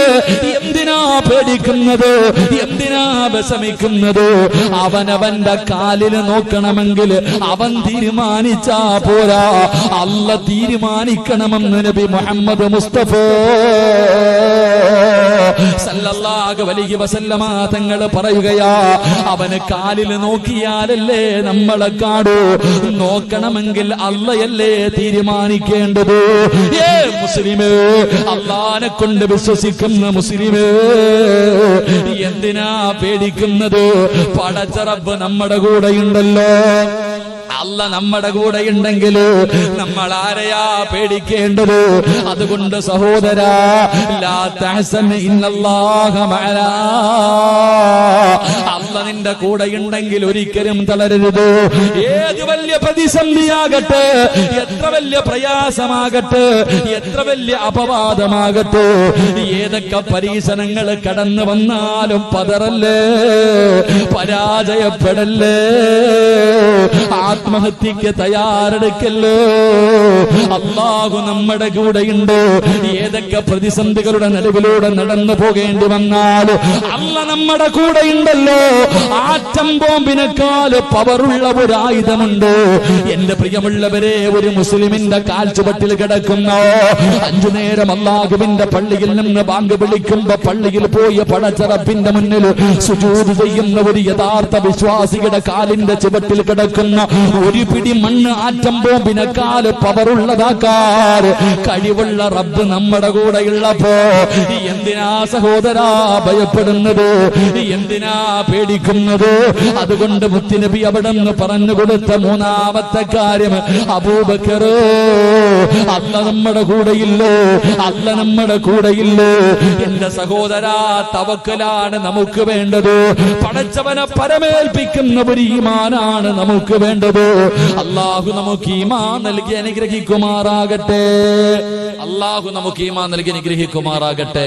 എന്തിനാ പേടിക്കുന്നത്? എന്തിനാ വിഷമിക്കുന്നത്? അവനവന്റെ കാലിൽ നോക്കണമെങ്കിൽ അവൻ തീരുമാനിച്ചാ പോരാ, അല്ല തീരുമാനിക്കണമെന്ന് നബി മുഹമ്മദ് മുസ്തഫ സല്ലല്ലാഹു അലൈഹി വസല്ലമ തങ്ങൾ പറയുകയാ. അവന് കാലിൽ നോക്കിയാലല്ലേ നമ്മളെ കാണൂ. നോക്കണമെങ്കിൽ അള്ളയല്ലേ തീരുമാനിക്കേണ്ടത്. മുസ്ലിമേ, അള്ളാനെ കൊണ്ട് വിശ്വസിക്കുന്ന മുസ്ലിമേ, എന്തിനാ പേടിക്കുന്നത്? പടച്ച റബ്ബ് നമ്മുടെ കൂടെയുണ്ടല്ലോ. അല്ല നമ്മുടെ കൂടെ ഉണ്ടെങ്കിൽ നമ്മൾ ആരെയാ പേടിക്കേണ്ടത്? അതുകൊണ്ട് സഹോദരാ, ലാ തഹ്സൻ, ഇന്നല്ലാഹ മഅനാ. അല്ല നിന്റെ കൂടെയുണ്ടെങ്കിൽ ഒരിക്കലും തളരരുത്. ഏത് വലിയ പ്രതിസന്ധിയാകട്ടെ, എത്ര വലിയ പ്രയാസമാകട്ടെ, എത്ര വലിയ അപവാദമാകട്ടെ, ഏതൊക്കെ പരീക്ഷണങ്ങൾ കടന്നു വന്നാലും പതറല്ലേ, പരാജയപ്പെടല്ലേ, ആത്മഹത്യക്ക് തയ്യാറെടുക്കല്ലോ. അല്ലാഹു നമ്മുടെ കൂടെയുണ്ട്. ഏതൊക്കെ പ്രതിസന്ധികളുടെ നടുവിലൂടെ നടന്നു പോകേണ്ടി വന്നാലും അല്ലാഹു നമ്മുടെ കൂടെയുണ്ടല്ലോ. ആറ്റം ബോംബിനേക്കാൾ പവറുള്ള ഒരു ആയുധമുണ്ട്. എന്റെ പ്രിയമുള്ളവരെ, ഒരു മുസ്ലിമിന്റെ കാൽച്ചുവട്ടിൽ കിടക്കുന്ന 5 നേരം അല്ലാഹുവിന്റെ പള്ളിയിൽ നിന്ന് ബാങ്ക് വിളിക്കുമ്പോ പള്ളിയിൽ പോയി പടച്ചറപ്പിന്റെ മുന്നിൽ സുജൂദ് ചെയ്യുന്ന ഒരു യഥാർത്ഥ വിശ്വാസിയുടെ കാലിന്റെ ചുവട്ടിൽ കിടക്കുന്ന ഒരു പിടി മണ്ണ് ആറ്റം ബോംബിനേക്കാൾ പവറുള്ളതാക്കാൻ കഴിവുള്ള റബ്ബ് നമ്മുടെ കൂടെയുള്ളപ്പോ എന്തിനാ സഹോദരാ ഭയപ്പെടുന്നത്, എന്തിനാ പേടിക്കുന്നത്? അതുകൊണ്ട് മുത്തുനബി അവിടെ നിന്ന് പറഞ്ഞു കൊടുത്ത 3ാമത്തെ കാര്യം, അബൂബക്കർ, അല്ല നമ്മുടെ കൂടെയില്ലോ, അല്ല നമ്മുടെ കൂടെയില്ലോ. എന്റെ സഹോദരാ, തവക്കലാണ് നമുക്ക് വേണ്ടത്. പടച്ചവനെ പരമേൽപ്പിക്കുന്ന ഒരു ഈമാനാണ് നമുക്ക് വേണ്ടത്. അല്ലാഹു നമുക്ക് ഈമാൻ നൽകി അനുഗ്രഹിക്കുമാറാകട്ടെ. അല്ലാഹു നമുക്ക് ഈമാൻ നൽകി അനുഗ്രഹിക്കുമാറാകട്ടെ.